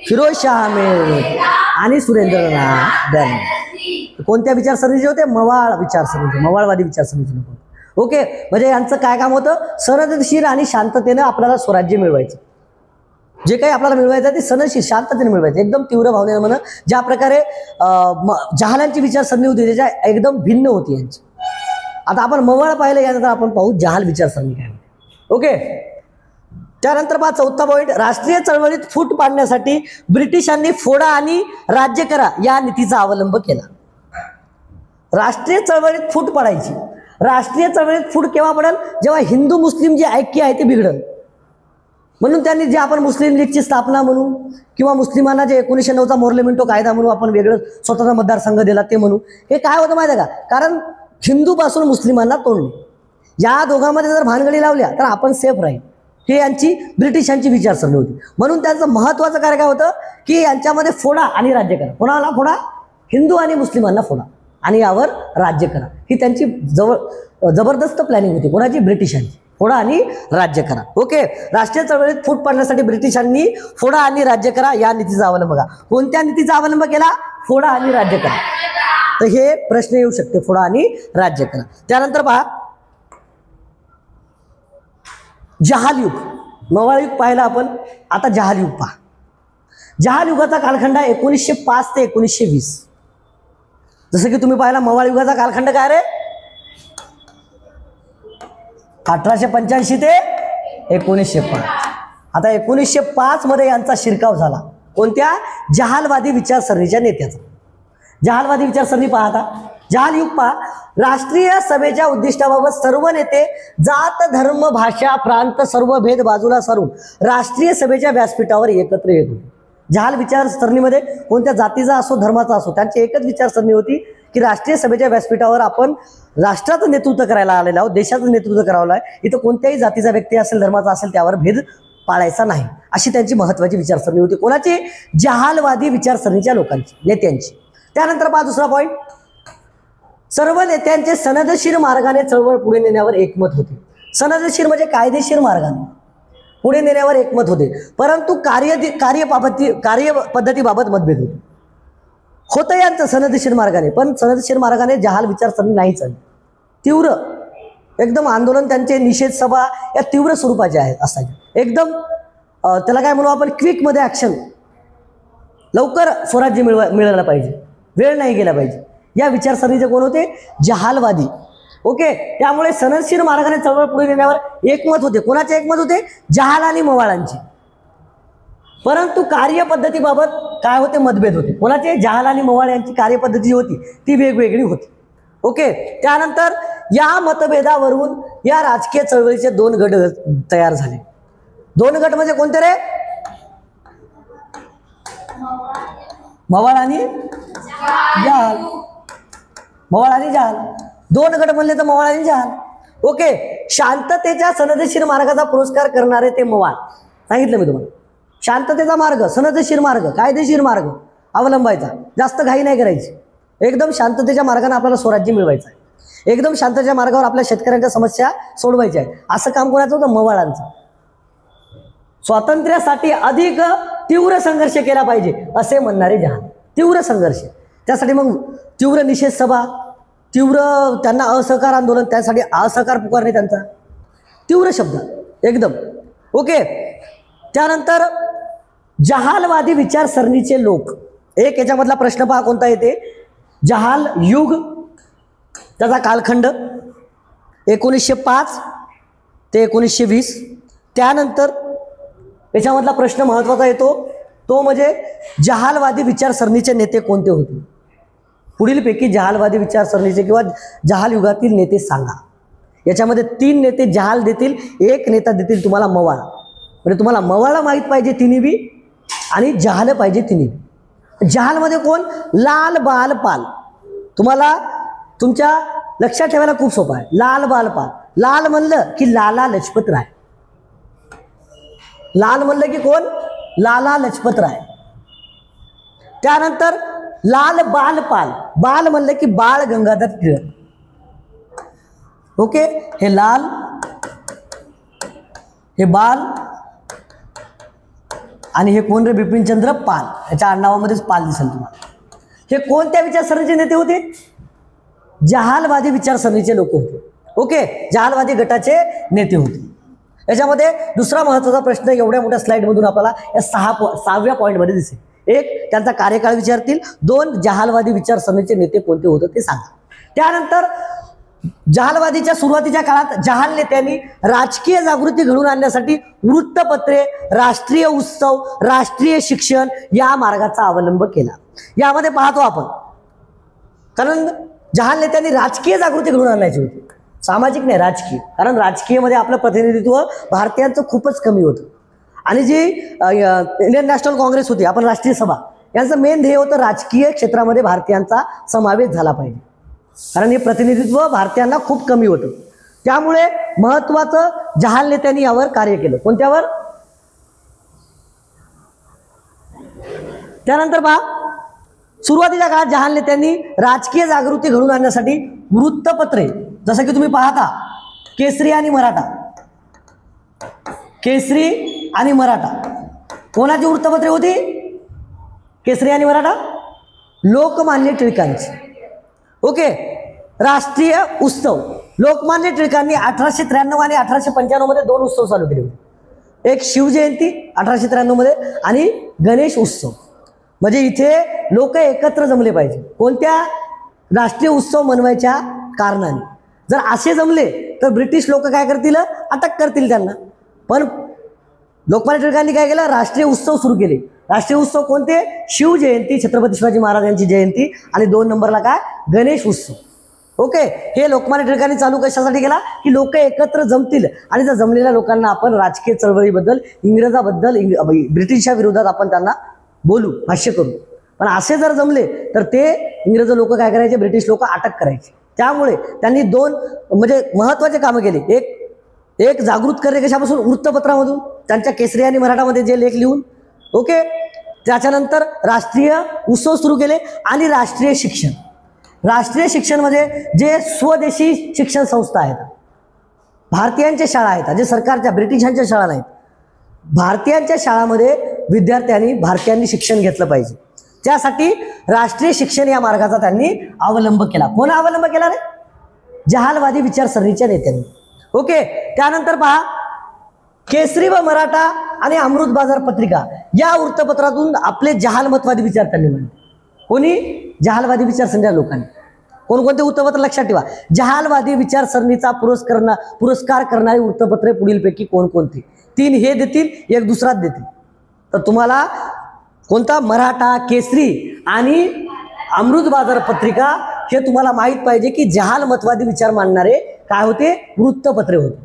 Speaker 1: फिरोजशाह मेहता आणि सुरेंद्रनाथ बॅनर्जी. कोणत्या विचारसरणीचे होते, मवाळ विचारसरणीचे, मवाळवादी विचारसरणीचे लोक. ओके, म्हणजे यांचं काय काम होतं, सनदशीर आणि शांततेनं आपल्याला स्वराज्य मिळवायचं. जे काही आपल्याला मिळवायचं ते सनदशीर शांततेने मिळवायचं, एकदम तीव्र भावनेनं म्हणा. ज्या प्रकारे जहालांची विचारसरणी होती त्याच्या एकदम भिन्न होती यांची. आता आपण मवाळ पाहिलं, यानंतर आपण पाहू जहाल विचारसरणी काय होती. ओके, त्यानंतर पहा 4था पॉईंट, राष्ट्रीय चळवळीत फूट पाडण्यासाठी ब्रिटिशांनी फोडा आणि राज्य करा या नीतीचा अवलंब केला. राष्ट्रीय चळवळीत फूट पडायची. राष्ट्रीय चळवळीत फूट केव्हा पडेल, जेव्हा हिंदू मुस्लिम जे ऐक्य आहे ते बिघडल. म्हणून त्यांनी जे आपण मुस्लिम लीगची स्थापना म्हणू किंवा मुस्लिमांना जे 1909चा मोर्लेमेंटो कायदा म्हणू, आपण वेगळं स्वतंत्र मतदारसंघ दिला ते म्हणू, हे काय होतं माहिती आहे का? कारण हिंदूपासून मुस्लिमांना तोडणे, या दोघांमध्ये जर भानगडी लावल्या तर आपण सेफ राहील, हे यांची ब्रिटिशांची विचारसरणी होती. म्हणून त्यांचं महत्त्वाचं कार्य काय होतं की यांच्यामध्ये फोडा आणि राज्य करा. कोणाला फोडा? हिंदू आणि मुस्लिमांना फोडा आणि यावर राज्य करा. ही त्यांची जबरदस्त प्लॅनिंग होती. कोणाची? ब्रिटिशांची. फोडा आणि राज्य करा. ओके. राष्ट्रीय चळवळीत फूट पडण्यासाठी ब्रिटिशांनी फोडा आणि राज्य करा या नीतीचा अवलंब केला. कोणत्या नीतीचा अवलंब केला? फोडा आणि राज्य करा. तर हे प्रश्न येऊ शकते, फोडा आणि राज्य करा. त्यानंतर पहा जहाल युग. मवाळ युग पाहिला आपण, आता जहाल युग पहा. जहाल युगाचा कालखंड आहे 1905 ते 1920. जसं की तुम्ही पाहिला मवाळ युगाचा कालखंड काय रे? 1885 ते 1905. आता 1905 मध्ये यांचा शिरकाव झाला. कोणत्या? जहालवादी विचारसरणीच्या नेत्याचा. जहालवादी विचारसरणी पहा. आता जहाल युग पहा. राष्ट्रीय सभेच्या उद्दिष्टाबाबत सर्व नेते जात धर्म भाषा प्रांत सर्व भेद बाजूला सारून राष्ट्रीय सभेच्या व्यासपीठावर एकत्र येत होते. जहाल विचारसरणीमध्ये कोणत्या जातीचा असो धर्माचा असो त्यांची एकच विचारसरणी होती की राष्ट्रीय सभेच्या व्यासपीठावर आपण राष्ट्राचं नेतृत्व करायला आलेलं आहोत, देशाचं नेतृत्व करावं आहे. इथं कोणत्याही जातीचा व्यक्ती असेल, धर्माचा असेल, त्यावर भेद पाळायचा नाही, अशी त्यांची महत्त्वाची विचारसरणी होती. कोणाची? जहालवादी विचारसरणीच्या लोकांची, नेत्यांची. त्यानंतर पहा दुसरा पॉईंट. सर्व नेत्यांचे सनदशीर मार्गाने चळवळ पुढे नेण्यावर एकमत होते. सनदशीर म्हणजे कायदेशीर मार्गाने पुढे नेण्यावर एकमत होते, परंतु कार्यपद्धतीबाबत मतभेद होते. होतं यांचं सनदशीर मार्गाने, पण सनदशीर मार्गाने जहाल विचारसरणी नाही चालली. तीव्र एकदम आंदोलन, त्यांचे निषेध सभा या तीव्र स्वरूपाचे आहेत असायचे. एकदम त्याला काय म्हणू आपण, क्विकमध्ये ॲक्शन, लवकर स्वराज्य मिळालं पाहिजे, वेळ नाही गेला पाहिजे, या विचारसरणीचे कोण होते? जहालवादी. ओके. त्यामुळे सनदशीर मार्गाने चळवळ पुढे नेण्यावर एकमत होते. कोणाचे एकमत होते? जहाल आणि मवाळांचे. परंतु कार्यपद्धतीबाबत काय होते? मतभेद होते. कोणाचे? जहाल आणि मवाळ यांची कार्यपद्धती जी होती ती वेगवेगळी होती. ओके. त्यानंतर या मतभेदावरून या राजकीय चळवळीचे 2 गट तयार झाले. 2 गट म्हणजे कोणते रे? मवाळ आणि जहाल. मवाळ आणि जहाल 2 गट म्हणले तर मवाळ आणि जहाल. ओके. शांततेच्या सनदशीर मार्गाचा पुरस्कार करणारे ते मवाळ. सांगितलं मी तुम्हाला. शांततेचा मार्ग, सनदशीर मार्ग, कायदेशीर मार्ग अवलंबायचा, जास्त घाई नाही करायची. एकदम शांततेच्या मार्गाने आपल्याला स्वराज्य मिळवायचं आहे, एकदम शांततेच्या मार्गावर आपल्या शेतकऱ्यांच्या समस्या सोडवायच्या आहेत. असं काम कोणाचं होतं? मवाळांचं. स्वातंत्र्यासाठी अधिक तीव्र संघर्ष केला पाहिजे असे म्हणणारे जहाल. तीव्र संघर्ष, त्यासाठी मग तीव्र निषेध सभा, तीव्र त्यांना असहकार आंदोलन, त्यासाठी असहकार पुकारणे त्यांचा तीव्र शब्द एकदम. ओके. त्यानंतर जहालवादी विचारसरणीचे लोक. एक याच्यामधला प्रश्न पहा कोणता येते? जहाल युग, त्याचा कालखंड 1905 ते 1920. त्यानंतर याच्यामधला प्रश्न महत्त्वाचा येतो तो म्हणजे जहालवादी विचारसरणीचे नेते कोणते होते? पुढीलपैकी जहालवादी विचारसरणीचे किंवा जहाल युगातील नेते सांगा. याच्यामध्ये 3 नेते जहाल देतील, 1 नेता देतील तुम्हाला मवाळ. म्हणजे तुम्हाला मवाळ माहीत पाहिजे तिन्ही बी आणि जहाल पाहिजे तिन्ही बी. जहालमध्ये कोण? लाल बाल पाल. तुम्हाला तुमच्या लक्षात ठेवायला खूप सोपं आहे. लाल बाल पाल. लाल म्हणलं की लाला लजपत राय. लाल म्हणलं की कोण? लाला लजपत राय. त्यानंतर लाल बाल पाल. बाल म्हणलं की बाळ गंगाधर टिळक. ओके. हे लाल, हे बाल आणि हे कोण रे? बिपिनचंद्र पाल. याच्या आडनावामध्येच पाल दिसेल तुम्हाला. हे कोणत्या विचारसरणीचे नेते होते? जहालवादी विचारसरणीचे लोक होते. ओके. जहालवादी गटाचे नेते होते. याच्यामध्ये दुसरा महत्त्वाचा प्रश्न एवढ्या मोठ्या स्लाइडमधून आपल्याला या 6व्या पॉईंटमध्ये दिसेल. 1 त्यांचा कार्यकाळ विचारतील, 2 जहालवादी विचारसरणीचे नेते कोणते होते ते सांगा. त्यानंतर जहालवादीच्या सुरुवातीच्या काळात जहाल नेत्यांनी राजकीय जागृती घडवून आणण्यासाठी वृत्तपत्रे, राष्ट्रीय उत्सव, राष्ट्रीय शिक्षण या मार्गाचा अवलंब केला. यामध्ये पाहतो आपण, कारण जहाल नेत्यांनी राजकीय जागृती घडवून आणायची होती, सामाजिक नाही राजकीय. कारण राजकीयमध्ये आपलं प्रतिनिधित्व भारतीयांचं खूपच कमी होतं. आणि जी इंडियन नॅशनल काँग्रेस होती, आपण राष्ट्रीय सभा, यांचं मेन ध्येय होतं राजकीय क्षेत्रामध्ये भारतीयांचा समावेश झाला पाहिजे, कारण हे प्रतिनिधित्व भारतीयांना खूप कमी होतं. त्यामुळे महत्वाचं जहाल नेत्यांनी यावर कार्य केलं. कोणत्यावर? त्यानंतर पहा, सुरुवातीच्या काळात जहाल नेत्यांनी राजकीय जागृती घडवून आणण्यासाठी वृत्तपत्रे, जसं की तुम्ही पाहता केसरी आणि मराठा, केसरी आणि मराठा, कोणाची वृत्तपत्रे होती? केसरी आणि मराठा, लोकमान्य टिळकांची. ओके. राष्ट्रीय उत्सव, लोकमान्य टिळकांनी 1893 आणि 1895 मध्ये 2 उत्सव चालू केले होते. एक शिवजयंती 1893 मध्ये आणि गणेश उत्सव. म्हणजे इथे लोक एकत्र जमले पाहिजे. कोणत्या? राष्ट्रीय उत्सव मनवायच्या कारणाने. जर असे जमले तर ब्रिटिश लोक काय करतील? अटक करतील त्यांना. पण लोकमान्य टिळकांनी काय केलं? राष्ट्रीय उत्सव सुरू केले. राष्ट्रीय उत्सव कोणते? शिवजयंती, छत्रपती शिवाजी महाराज यांची जयंती, आणि 2 नंबरला काय? गणेश उत्सव. ओके. हे लोकमान्य टिळकांनी चालू कशासाठी केला? की लोक एकत्र जमतील आणि त्या जमलेल्या लोकांना आपण राजकीय चळवळीबद्दल, इंग्रजाबद्दल, ब्रिटिशच्या विरोधात आपण त्यांना बोलू, भाष्य करू. पण असे जर जमले तर ते इंग्रज लोक काय करायचे? ब्रिटिश लोक अटक करायचे. त्यामुळे त्यांनी 2 म्हणजे महत्त्वाचे कामं केली. एक जागृत करणे कशापासून? वृत्तपत्रामधून, त्यांच्या केसरी आणि मराठामध्ये जे लेख लिहून. ओके. त्याच्यानंतर राष्ट्रीय उत्सव सुरू केले आणि राष्ट्रीय शिक्षण. राष्ट्रीय शिक्षणमध्ये जे स्वदेशी शिक्षण संस्था आहेत, भारतीयांच्या शाळा आहेत, जे सरकारच्या ब्रिटिशांच्या शाळा नाहीत, भारतीयांच्या शाळामध्ये भारतीयांनी शिक्षण घेतलं पाहिजे. त्यासाठी राष्ट्रीय शिक्षण या मार्गाचा त्यांनी अवलंब केला. कोण अवलंब केला रे? जहालवादी विचारसरणीच्या नेत्यांनी. ओके. त्यानंतर पहा, केसरी व मराठा आणि अमृत बाजार पत्रिका या वृत्तपत्रातून आपले जहालमतवादी विचार त्यांनी मांडले. कोणी? जहालवादी विचारसरणीच्या लोकांनी. कोणकोणते वृत्तपत्र? लक्षात ठेवा. जहालवादी विचारसरणीचा पुरस्कार करणारी वृत्तपत्रे पुढीलपैकी कोणकोणती? 3 हे देतील, 1 दुसराच देतील. तर तुम्हाला कोणता? मराठा, केसरी आणि अमृत बाजार पत्रिका हे तुम्हाला माहीत पाहिजे की जहालमतवादी विचार मांडणारे काय होते? वृत्तपत्रे होते,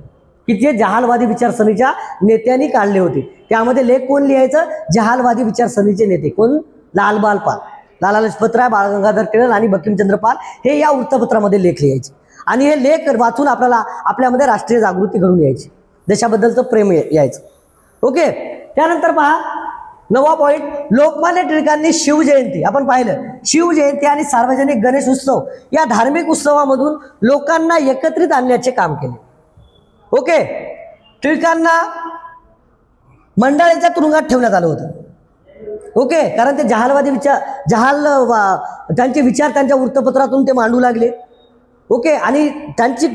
Speaker 1: की जे जहालवादी विचारसरणीच्या नेत्यांनी काढले होते. त्यामध्ये लेख कोण लिहायचं? जहालवादी विचारसरणीचे नेते. कोण? लालबाल पाल, लाला लजपतराय, बाळ गंगाधर टिळक आणि बंकिमचंद्र पाल हे या वृत्तपत्रामध्ये लेख लिहायचे. आणि हे लेख वाचून आपल्यामध्ये राष्ट्रीय जागृती घडून यायची, देशाबद्दलचं प्रेम यायचं. ओके. त्यानंतर पहा, 9वा पॉईंट, लोकमान्य टिळकांनी शिवजयंती, आपण पाहिलं, शिवजयंती आणि सार्वजनिक गणेश उत्सव या धार्मिक उत्सवामधून लोकांना एकत्रित आणण्याचे काम केले. ओके. टिळकांना मंडाळेच्या तुरुंगात ठेवण्यात आलं होतं. ओके. कारण ते जहालवादी त्यांचे विचार त्यांच्या वृत्तपत्रातून ते मांडू लागले. ओके. आणि त्यांची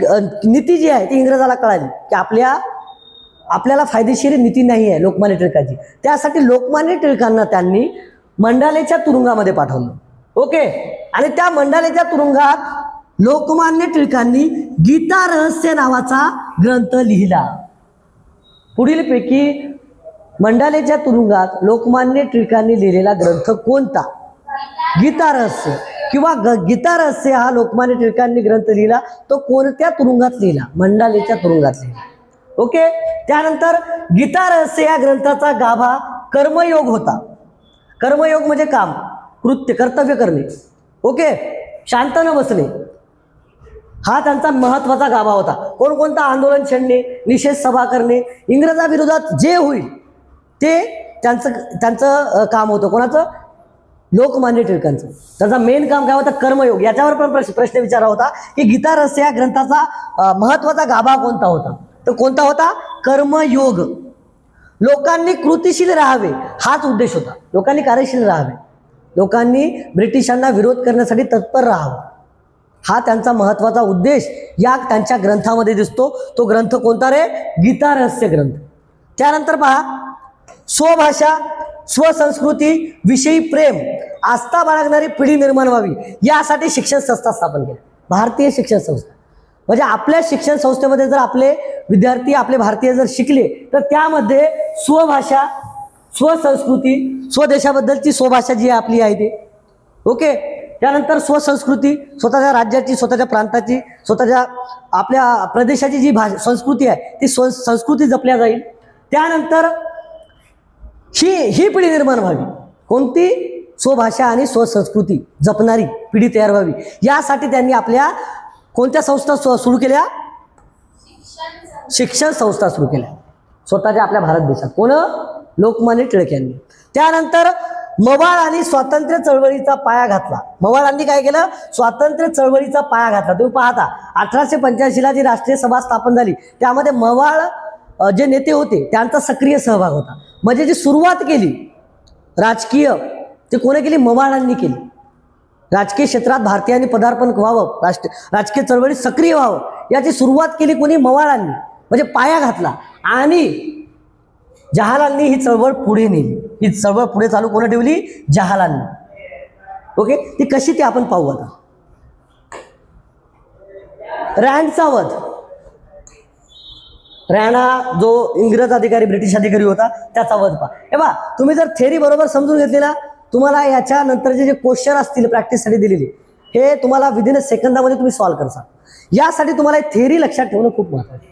Speaker 1: नीती जी आहे ती इंग्रजाला कळाली की आपल्याला फायदेशीर नीती नाही आहे लोकमान्य टिळकांची. त्यासाठी लोकमान्य टिळकांना त्यांनी मंडालेच्या तुरुंगामध्ये पाठवलं. ओके. आणि त्या मंडालेच्या तुरुंगात लोकमान्य टिळकांनी गीता रहस्य नावाचा ग्रंथ लिहिला. पुढीलपैकी मंडालेच्या तुरुंगात लोकमान्य टिळकांनी लिहिलेला ग्रंथ कोणता? गीता रहस्य किंवा गीता रहस्य हा लोकमान्य टिळकांनी ग्रंथ लिहिला तो कोणत्या तुरुंगात लिहिला? मंडालेच्या तुरुंगात लिहिला. ओके. त्यानंतर गीता रहस्य या ग्रंथाचा गाभा कर्मयोग होता. कर्मयोग म्हणजे काम, कृत्य, कर्तव्य करणे. ओके. शांत न बसणे हा त्यांचा महत्वाचा गाभा होता. कोणकोणता? आंदोलन छेडणे, निषेध सभा करणे, इंग्रजाविरोधात जे होईल ते त्यांचं काम होतं. कोणाचं? लोकमान्य टिळकांचं. त्याचा मेन काम काय होतं? कर्मयोग. याच्यावर पण प्रश्न विचारला होता की गीता रहस्य या ग्रंथाचा महत्वाचा गाभा कोणता होता? तर कोणता होता? कर्मयोग. लोकांनी कृतिशील राहावे हाच उद्देश होता. लोकांनी कार्यशील राहावे, लोकांनी ब्रिटिशांना विरोध करण्यासाठी तत्पर राहावं हा त्यांचा महत्वाचा उद्देश या त्यांच्या ग्रंथामध्ये दिसतो. तो ग्रंथ कोणता रे? गीता रहस्य ग्रंथ. त्यानंतर पहा, स्वभाषा स्वसंस्कृती विषयी प्रेम आस्था बाळगणारी पिढी निर्माण व्हावी यासाठी शिक्षण संस्था स्थापन केली. भारतीय शिक्षण संस्था म्हणजे आपल्या शिक्षण संस्थेमध्ये जर आपले विद्यार्थी आपले भारतीय जर शिकले तर त्यामध्ये स्वभाषा स्वसंस्कृती स्वदेशाबद्दलची स्वभाषा जी आपली आहे ते. ओके. त्यानंतर स्वसंस्कृती स्वतःच्या राज्याची स्वतःच्या प्रांताची स्वतःच्या आपल्या प्रदेशाची जी संस्कृती आहे ती संस्कृती जपल्या जाईल. त्यानंतर ही पिढी निर्माण व्हावी. कोणती? स्वभाषा आणि स्वसंस्कृती जपणारी पिढी तयार व्हावी यासाठी त्यांनी आपल्या कोणत्या संस्था सुरू केल्या? शिक्षण संस्था सुरू केल्या स्वतःच्या आपल्या भारत देशात. कोण? लोकमान्य टिळक यांनी. त्यानंतर मवाळ आणि स्वातंत्र्य चळवळीचा पाया घातला. मवाळांनी काय केलं? स्वातंत्र्य चळवळीचा पाया घातला. तुम्ही पाहता 1885ला जी राष्ट्रीय सभा स्थापन झाली त्यामध्ये मवाळ जे नेते होते त्यांचा सक्रिय सहभाग होता. म्हणजे जी सुरुवात केली राजकीय ते कोणी केली? मवाळांनी केली. राजकीय क्षेत्रात भारतीयांनी पदार्पण व्हावं, राजकीय चळवळीत सक्रिय व्हावं याची सुरुवात केली कोणी? मवाळांनी. म्हणजे पाया घातला. आणि जहालांनी ही चळवळ पुढे नेली. ही चळवळ पुढे चालू कोणी ठेवली? जहालांनी. ओके, ती कशी ती आपण पाहू आता. रँडचा वध. रँड हा जो इंग्रज अधिकारी ब्रिटिश अधिकारी होता त्याचा वध पहा. हे बा, तुम्ही जर थेरी बरोबर समजून घेतली ना तुम्हाला याच्या नंतरचे जे क्वेश्चन असतील प्रॅक्टिससाठी दिलेली हे तुम्हाला विदिन सेकंदामध्ये तुम्ही सॉल्व्ह करता. यासाठी तुम्हाला थेरी लक्षात ठेवणं खूप महत्त्वाचं.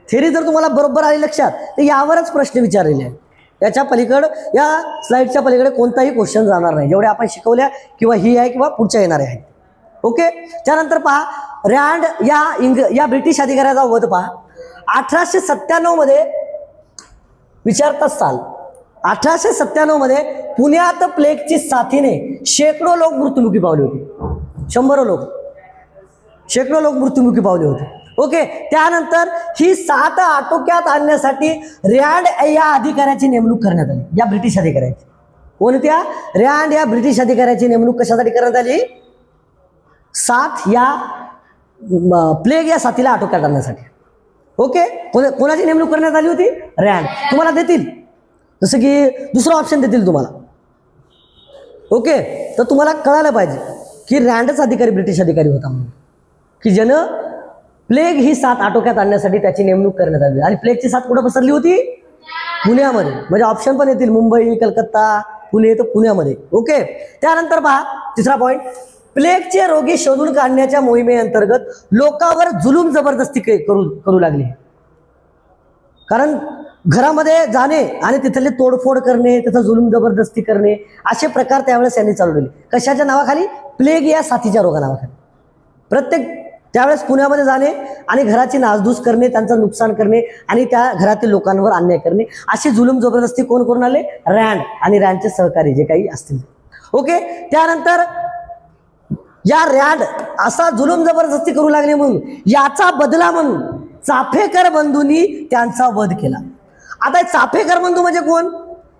Speaker 1: थेरी जर तुम्हाला बरोबर आली लक्षात तर यावरच प्रश्न विचारलेले आहेत. याच्या पलीकडे या स्लाइडच्या पलीकडे कोणताही क्वेश्चन जाणार नाही जेवढे आपण शिकवल्या किंवा ही आहे किंवा पुढच्या येणारे आहेत. ओके, त्यानंतर पहा रँड या ब्रिटिश अधिकाऱ्याचा वध पहा. 1897 मध्ये विचारतात साल 1897 मध्ये पुण्यात प्लेगची साथीने शेकडो लोक मृत्युमुखी पावले होते. शेकडो लोक मृत्युमुखी पावले होते. ओके, त्यानंतर ही साथ आटोक्यात आणण्यासाठी रँड या अधिकाऱ्याची नेमणूक करण्यात आली. या ब्रिटिश अधिकाऱ्याची. कोणत्या? रँड या ब्रिटिश अधिकाऱ्याची नेमणूक कशासाठी करण्यात आली? साथ या प्लेग या साथीला आटोक्यात आणण्यासाठी. ओके, कोणाची नेमणूक करण्यात आली होती? रँड. तुम्हाला देतील जसं की दुसरा ऑप्शन देतील तुम्हाला. ओके, तर तुम्हाला कळायला पाहिजे की रँडच अधिकारी ब्रिटिश अधिकारी होता म्हणून, की ज्यानं प्लेग ही साथ आटोक्यात आणण्यासाठी त्याची नेमणूक करण्यात आली. आणि प्लेगची साथ कुठं पसरली होती? पुण्यामध्ये. म्हणजे ऑप्शन पण येतील मुंबई, कलकत्ता, पुणे, तर पुण्यामध्ये. ओके, त्यानंतर पहा तिसरा पॉईंट. प्लेगचे रोगी शोधून काढण्याच्या मोहिमेअंतर्गत लोकांवर जुलूम जबरदस्ती करू लागली. कारण घरामध्ये जाणे आणि तिथले तोडफोड करणे, त्याचा जुलूम जबरदस्ती करणे असे प्रकार त्यावेळेस यांनी चालवले. कशाच्या नावाखाली? प्लेग या साथीच्या रोगा नावाखाली. प्रत्येक त्यावेळेस पुण्यामध्ये जाणे आणि घराची नासधूस करणे, त्यांचं नुकसान करणे आणि त्या घरातील लोकांवर अन्याय करणे असे जुलूम जबरदस्ती कोण करून आले? रँड आणि रँडचे सहकारी जे काही असतील. ओके, त्यानंतर या रँड असा जुलूम जबरदस्ती करू लागले म्हणून याचा बदला म्हणून चाफेकर बंधूंनी त्यांचा वध केला. आता चाफेकर बंधू म्हणजे कोण?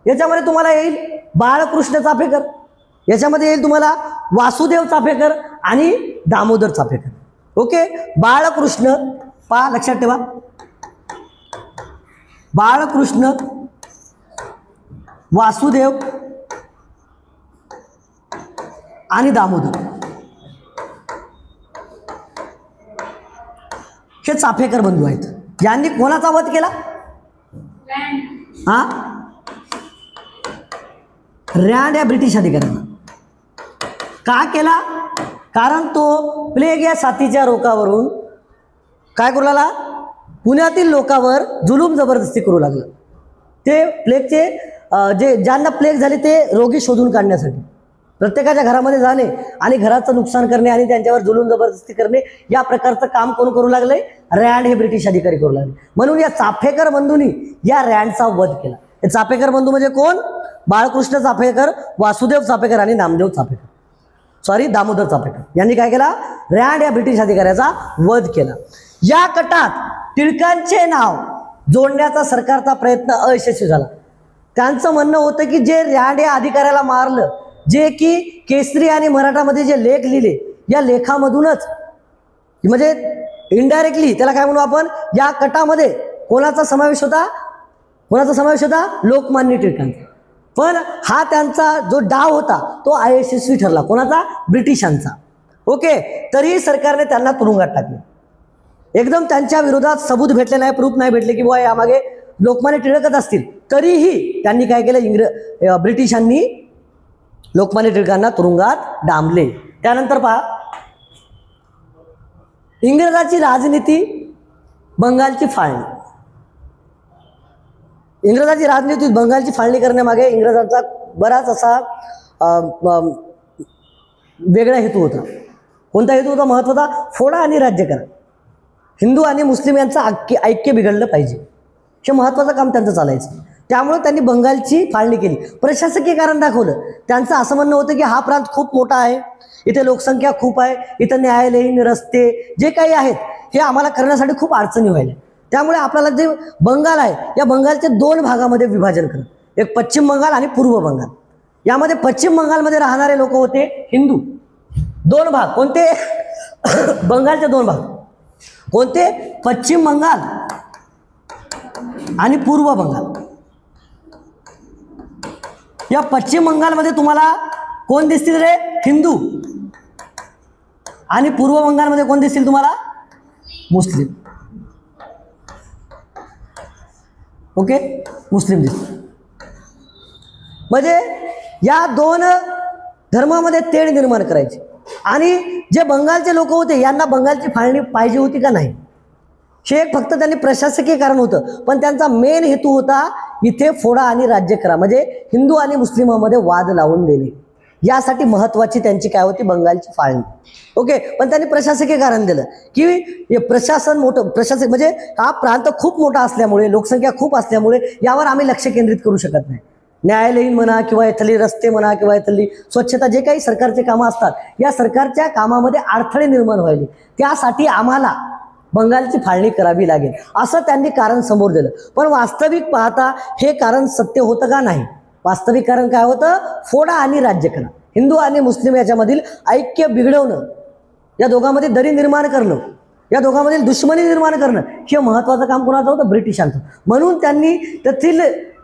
Speaker 1: याच्यामध्ये तुम्हाला येईल बाळकृष्ण चाफेकर, याच्यामध्ये येईल तुम्हाला वासुदेव चाफेकर आणि दामोदर चाफेकर. ओके, बाळकृष्ण पहा लक्षात ठेवा. बाळकृष्ण, वासुदेव आणि दामोदर हे चाफेकर बंधू आहेत. यांनी कोणाचा वध केला? हा, रँड या ब्रिटिश अधिकाऱ्यांना. का केला? कारण तो प्लेग या साथीच्या रोगावरून काय करू लागला? पुण्यातील लोकांवर जुलूम जबरदस्ती करू लागला. ते प्लेगचे ज्यांना प्लेग झाले ते रोगी शोधून काढण्यासाठी प्रत्येकाच्या घरामध्ये जाणे आणि घराचं नुकसान करणे आणि त्यांच्यावर जुलूम जबरदस्ती करणे या प्रकारचं काम कोण करू लागले? रँड हे ब्रिटिश अधिकारी करू लागले. म्हणून या चाफेकर बंधूंनी या रँडचा वध केला. हे चाफेकर बंधू म्हणजे कोण? बाळकृष्ण चाफेकर, वासुदेव चाफेकर आणि दामोदर चाफेकर यांनी काय केला? रँड या ब्रिटिश अधिकाऱ्याचा वध केला. या कटात टिळकांचे नाव जोडण्याचा सरकारचा प्रयत्न अयशस्वी झाला. त्यांचं म्हणणं होतं की जे रँड या अधिकाऱ्याला मारलं, जे की केसरी आणि मराठामध्ये जे लेख लिहिले या लेखामधूनच म्हणजे इनडायरेक्टली त्याला काय म्हणू आपण, या कटामध्ये कोणाचा समावेश होता? लोकमान्य टिळकांचा. पण हा त्यांचा जो डाव होता तो अयशस्वी ठरला. कोणाचा? ब्रिटिशांचा. ओके, तरीही सरकारने त्यांना तुरुंगात टाकले. एकदम त्यांच्या विरोधात सबूत भेटले नाही, प्रूफ नाही भेटले की बुवा यामागे लोकमान्य टिळकच असतील, तरीही त्यांनी काय केलं? ब्रिटिशांनी लोकमान्य टिळकांना तुरुंगात डांबले. त्यानंतर पहा इंग्रजाची राजनीती, बंगालची फाळणी. इंग्रजांची राजनीतीत बंगालची फाळणी करण्यामागे इंग्रजांचा बराच असा वेगळा हेतू होता. कोणता हेतू होता महत्त्वाचा? फोडा आणि राज्य करा. हिंदू आणि मुस्लिम यांचं ऐक्य बिघडलं पाहिजे, हे महत्त्वाचं काम त्यांचं चालायचं. त्यामुळे त्यांनी बंगालची फाळणी केली. प्रशासकीय कारण दाखवलं. त्यांचं असं म्हणणं होतं की हा प्रांत खूप मोठा आहे, इथे लोकसंख्या खूप आहे, इथं न्यायालयीन रस्ते जे काही आहेत हे आम्हाला करण्यासाठी खूप अडचणी व्हायला. त्यामुळे आपल्याला जे बंगाल आहे या बंगालचे 2 भागामध्ये विभाजन करा, एक पश्चिम बंगाल आणि पूर्व बंगाल. यामध्ये पश्चिम बंगालमध्ये राहणारे लोक होते हिंदू. 2 भाग कोणते? बंगालचे 2 भाग कोणते? पश्चिम बंगाल आणि पूर्व बंगाल. या पश्चिम बंगालमध्ये तुम्हाला कोण दिसतील रे? हिंदू. आणि पूर्व बंगालमध्ये कोण दिसतील तुम्हाला? मुस्लिम. ओके, मुस्लिम दिसतील. म्हणजे या 2 धर्मामध्ये तेढ निर्माण करायची. आणि जे बंगालचे लोक होते यांना बंगालची फाळणी पाहिजे होती का नाही, हे एक फक्त त्यांनी प्रशासकीय कारण होतं. पण त्यांचा मेन हेतू होता इथे फोडा आणि राज्य करा, म्हणजे हिंदू आणि मुस्लिमांमध्ये वाद लावून देणे. यासाठी महत्त्वाची त्यांची काय होती? बंगालची फाळणी. ओके, पण त्यांनी प्रशासकीय कारण दिलं की हे प्रशासन मोठं, प्रशासक म्हणजे हा प्रांत खूप मोठा असल्यामुळे, लोकसंख्या खूप असल्यामुळे यावर आम्ही लक्ष केंद्रित करू शकत नाही. न्यायालयीन म्हणा किंवा इथली रस्ते म्हणा किंवा इथली स्वच्छता, जे काही सरकारचे कामं असतात या सरकारच्या कामामध्ये अडथळे निर्माण व्हायले, त्यासाठी आम्हाला बंगालची फाळणी करावी लागेल असं त्यांनी कारण समोर दिलं. पण वास्तविक पाहता हे कारण सत्य होतं का? नाही. वास्तविक कारण काय होतं? फोडा आणि राज्य करा. हिंदू आणि मुस्लिम याच्यामधील ऐक्य बिघडवणं, या दोघांमध्ये दरी निर्माण करणं, या दोघांमधील दुश्मनी निर्माण करणं, हे महत्त्वाचं काम कोणाचं होतं? ब्रिटिशांचं. म्हणून त्यांनी तेथील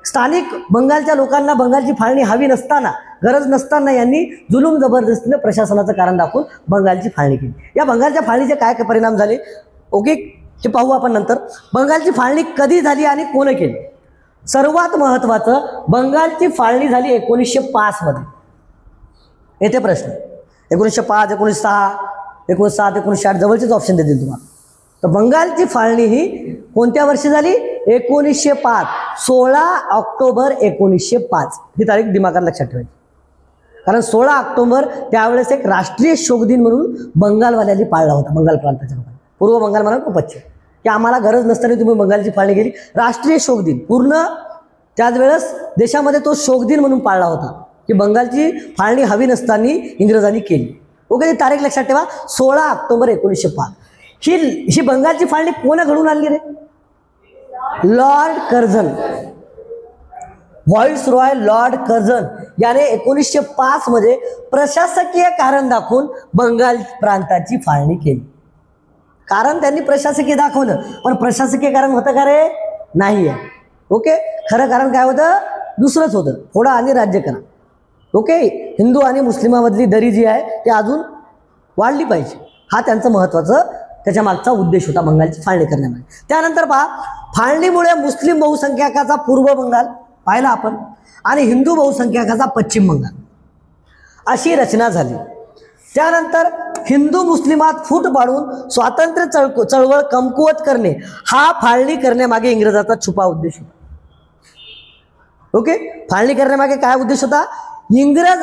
Speaker 1: स्थानिक बंगालच्या लोकांना बंगालची फाळणी हवी नसताना, गरज नसताना यांनी जुलूम जबरदस्तीने प्रशासनाचं कारण दाखवून बंगालची फाळणी केली. या बंगालच्या फाळणीचे काय काय परिणाम झाले? ओके, हे पाहू आपण नंतर. बंगालची फाळणी कधी झाली आणि कोण केली? सर्वात महत्त्वाचं, बंगालची फाळणी झाली 1905 मध्ये. येथे प्रश्न 1905, 1906, 1907, 1908 जवळचेच ऑप्शन देतील तुम्हाला. तर बंगालची फाळणी ही कोणत्या वर्षी झाली? 1905. 16 ऑक्टोबर 1905 ही तारीख दिमागात लक्षात ठेवायची. कारण 16 ऑक्टोबर त्यावेळेस एक राष्ट्रीय शोक दिन म्हणून बंगालवाल्यांनी पाळला होता. बंगाल प्रांताच्या लोकांनी, पूर्व बंगाल म्हणा किंवा पश्चिम, की आम्हाला गरज नसताना तुम्ही बंगालची फाळणी केली. राष्ट्रीय शोक दिन पूर्ण त्याच वेळेस देशामध्ये तो शोक दिन म्हणून पाळला होता की बंगालची फाळणी हवी नसताना इंग्रजांनी केली. ओके, तारीख लक्षात ठेवा, 16 ऑक्टोबर 1905. ही बंगालची फाळणी कोण घडून आणली रे? Lord Curzon, viceroy lord Curzon याने 1905 मध्ये प्रशासकीय कारण दाखवून बंगाल प्रांताची फाळणी केली. कारण त्यांनी प्रशासकीय दाखवलं, पण प्रशासकीय कारण होतं का रे? नाही आहे. ओके, खरं कारण काय होतं? दुसरंच होतं, फोडा आणि राज्य करा. ओके, हिंदू आणि मुस्लिमांमधली दरी जी आहे ती अजून वाढली पाहिजे, हा त्यांचं महत्त्वाचं त्याच्या मागचा उद्देश होता बंगालची फाळणी करण्यामध्ये. त्यानंतर पहा, फाळणीमुळे मुस्लिम बहुसंख्याकाचा पूर्व बंगाल पाहिला आपण आणि हिंदू बहुसंख्याकाचा पश्चिम बंगाल अशी रचना झाली. त्यानंतर हिंदू मुस्लिमात फूट पाडून स्वातंत्र्य चळवळ कमकुवत करणे हा फाळणी करण्यामागे इंग्रजाचा छुपा उद्देश होता. ओके, फाळणी करण्यामागे काय उद्देश होता? इंग्रज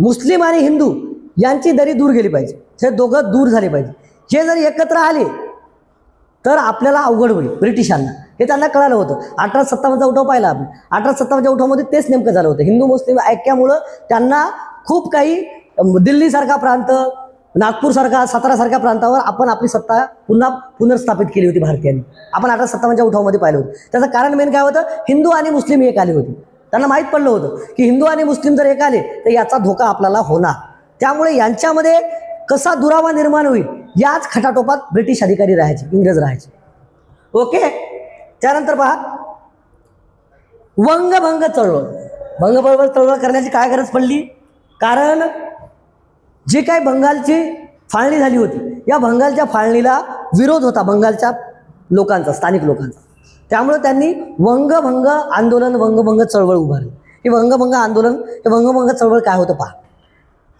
Speaker 1: मुस्लिम आणि हिंदू यांची दरी दूर गेली पाहिजे, हे दोघं दूर झाले पाहिजे. हे जर एकत्र आले तर आपल्याला अवघड होईल ब्रिटिशांना, हे त्यांना कळालं होतं. 1857चा उठाव पाहिला आपण. 1857च्या उठावामध्ये तेच नेमकं झालं होतं. हिंदू मुस्लिम ऐक्यामुळं त्यांना खूप काही, दिल्लीसारखा प्रांत, नागपूरसारखा, सातारासारख्या प्रांतावर आपण आपली सत्ता पुन्हा पुनर्स्थापित केली होती भारतीयांनी. आपण 1857च्या उठावामध्ये पाहिलं होतं. त्याचं कारण मेन काय होतं? हिंदू आणि मुस्लिम एक आले होते. त्यांना माहीत पडलं होतं की हिंदू आणि मुस्लिम जर एक आले तर याचा धोका आपल्याला होणार. त्यामुळे यांच्यामध्ये कसा दुरावा निर्माण होईल याच खटाटोपात ब्रिटिश अधिकारी राहायचे, इंग्रज राहायचे. ओके, त्यानंतर पहा, वंगभंग चळवळ. वंगभंग चळवळ करण्याची काय गरज पडली? कारण जी काही बंगालची फाळणी झाली होती या बंगालच्या फाळणीला विरोध होता बंगालच्या लोकांचा, स्थानिक लोकांचा. त्यामुळे त्यांनी वंगभंग आंदोलन, वंगभंग चळवळ उभारली. हे वंगभंग आंदोलन, हे वंगभंग चळवळ काय होतं पहा.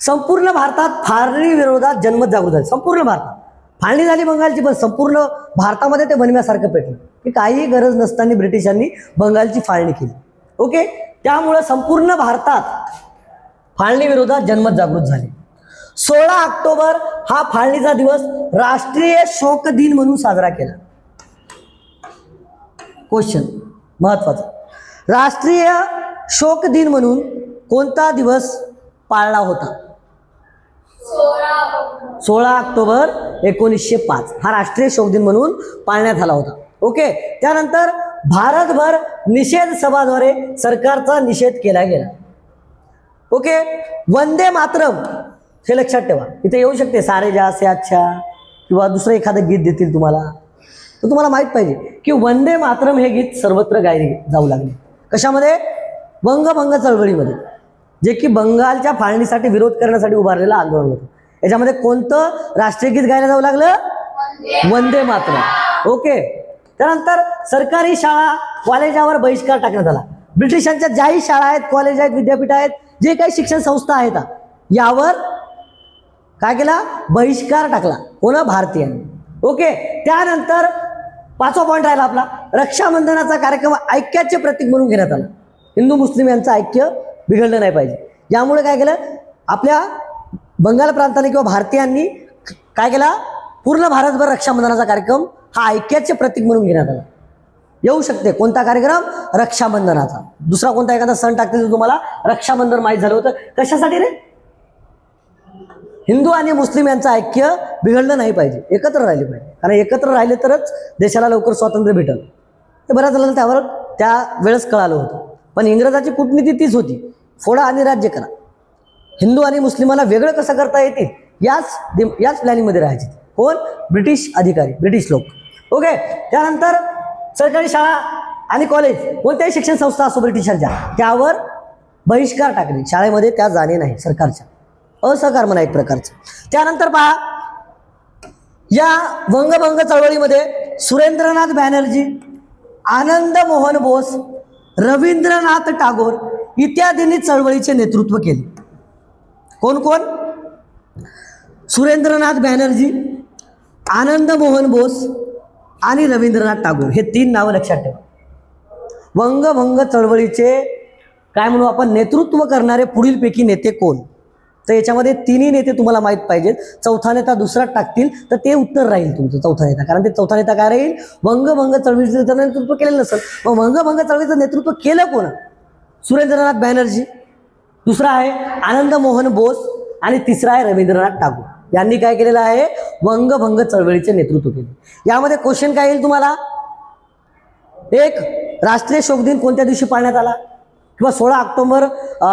Speaker 1: संपूर्ण भारतात फाळणी विरोधात जनमत जागृत झाले. संपूर्ण भारतात फाळणी झाली बंगालची, पण संपूर्ण भारतामध्ये ते बनव्यासारखं पेटलं. की काहीही गरज नसताना ब्रिटिशांनी बंगालची फाळणी केली. ओके, त्यामुळं संपूर्ण भारतात फाळणी विरोधात जनमत जागृत झाले. 16 ऑक्टोबर हा फाळणीचा दिवस राष्ट्रीय शोक दिन म्हणून साजरा केला. क्वेश्चन महत्वाचा, राष्ट्रीय शोक दिन म्हणून कोणता दिवस पाळला होता? 16 ऑक्टोबर 1905 हा राष्ट्रीय शोक दिन म्हणून पाळण्यात आला होता. ओके, त्यानंतर भारतभर निषेध सभाद्वारे सरकारचा निषेध केला गेला. ओके, वंदे मातरम हे लक्षात ठेवा. इथे येऊ शकते सारे जहां से अच्छा किंवा दुसरं एखादं गीत देतील तुम्हाला, तर तुम्हाला माहित पाहिजे की वंदे मातरम हे गीत सर्वत्र गायले जाऊ लागले. कशामध्ये? वंगभंग चळवळीमध्ये, जे की बंगालच्या फाळणीसाठी विरोध करण्यासाठी उभारलेलं आंदोलन होतं. याच्यामध्ये कोणतं राष्ट्रीय गीत गायला जाऊ लागलं? वंदे मातरम. ओके, त्यानंतर सरकारी शाळा कॉलेजावर बहिष्कार टाकण्यात आला. ब्रिटिशांच्या ज्याही शाळा आहेत, कॉलेज आहेत, विद्यापीठ आहेत, जे काही शिक्षण संस्था आहेत, यावर काय केला? बहिष्कार टाकला. कोण? भारतीयांनी. ओके, त्यानंतर 5वा पॉईंट राहिला आपला, रक्षाबंधनाचा कार्यक्रम ऐक्याचे प्रतीक म्हणून घेण्यात आला. हिंदू मुस्लिम यांचं ऐक्य बिघडलं नाही पाहिजे. यामुळे काय केलं? आपल्या बंगाल प्रांताने किंवा भारतीयांनी काय केला? पूर्ण भारतभर रक्षाबंधनाचा कार्यक्रम हा ऐक्याचे प्रतीक म्हणून घेण्यात आला. येऊ शकते कोणता कार्यक्रम? रक्षाबंधनाचा. दुसरा कोणता एखादा सण टाकतील तुम्हाला रक्षाबंधन माहीत झालं होतं. कशासाठी रे? हिंदू आणि मुस्लिम यांचं ऐक्य बिघडलं नाही पाहिजे, एकत्र राहिले पाहिजे. कारण एकत्र राहिले तरच देशाला लवकर स्वातंत्र्य भेटल. हे बऱ्याच जणांना त्यावर त्या वेळेस कळालं होतं. पण इंग्रजाची कूटनीती तीच होती, फोडा आणि राज्य करा. हिंदू आणि मुस्लिमांना वेगळं कसं करता येते याच प्लॅनिंगमध्ये राहायचे. कोण? ब्रिटिश अधिकारी, ब्रिटिश लोक. ओके, त्यानंतर सरकारी शाळा आणि कॉलेज, कोणत्याही शिक्षण संस्था असो ब्रिटिशांच्या, त्यावर बहिष्कार टाकले. शाळेमध्ये त्या जाणे नाही, सरकारच्या असहकार म्हणा एक प्रकारचं. त्यानंतर पहा, या वंगभंग चळवळीमध्ये सुरेंद्रनाथ बॅनर्जी, आनंद मोहन बोस, रवींद्रनाथ टागोर इत्यादींनी चळवळीचे नेतृत्व केले. कोण कोण? सुरेंद्रनाथ बॅनर्जी, आनंद मोहन बोस आणि रवींद्रनाथ टागोर हे 3 नावं लक्षात ठेवा. वंगभंग चळवळीचे काय म्हणू आपण, नेतृत्व करणारे पुढीलपैकी नेते कोण? तर याच्यामध्ये 3ही नेते तुम्हाला माहीत पाहिजेत. चौथा नेता दुसरा टाकतील तर ते उत्तर राहील तुमचं चौथा नेता. कारण ते चौथा नेता काय राहील? वंगभंग चळवळीचं नेतृत्व केलेलं नसेल. मग वंगभंग चळवळीचं नेतृत्व केलं कोण? सुरेंद्रनाथ बॅनर्जी, दुसरा आहे आनंद मोहन बोस आणि तिसरा आहे रवींद्रनाथ टागोर. यांनी काय केलेलं आहे? वंगभंग चळवळीचे नेतृत्व केले. यामध्ये क्वेश्चन काय येईल तुम्हाला? एक, राष्ट्रीय शोक दिन कोणत्या दिवशी पाळण्यात आला? किंवा 16 ऑक्टोबर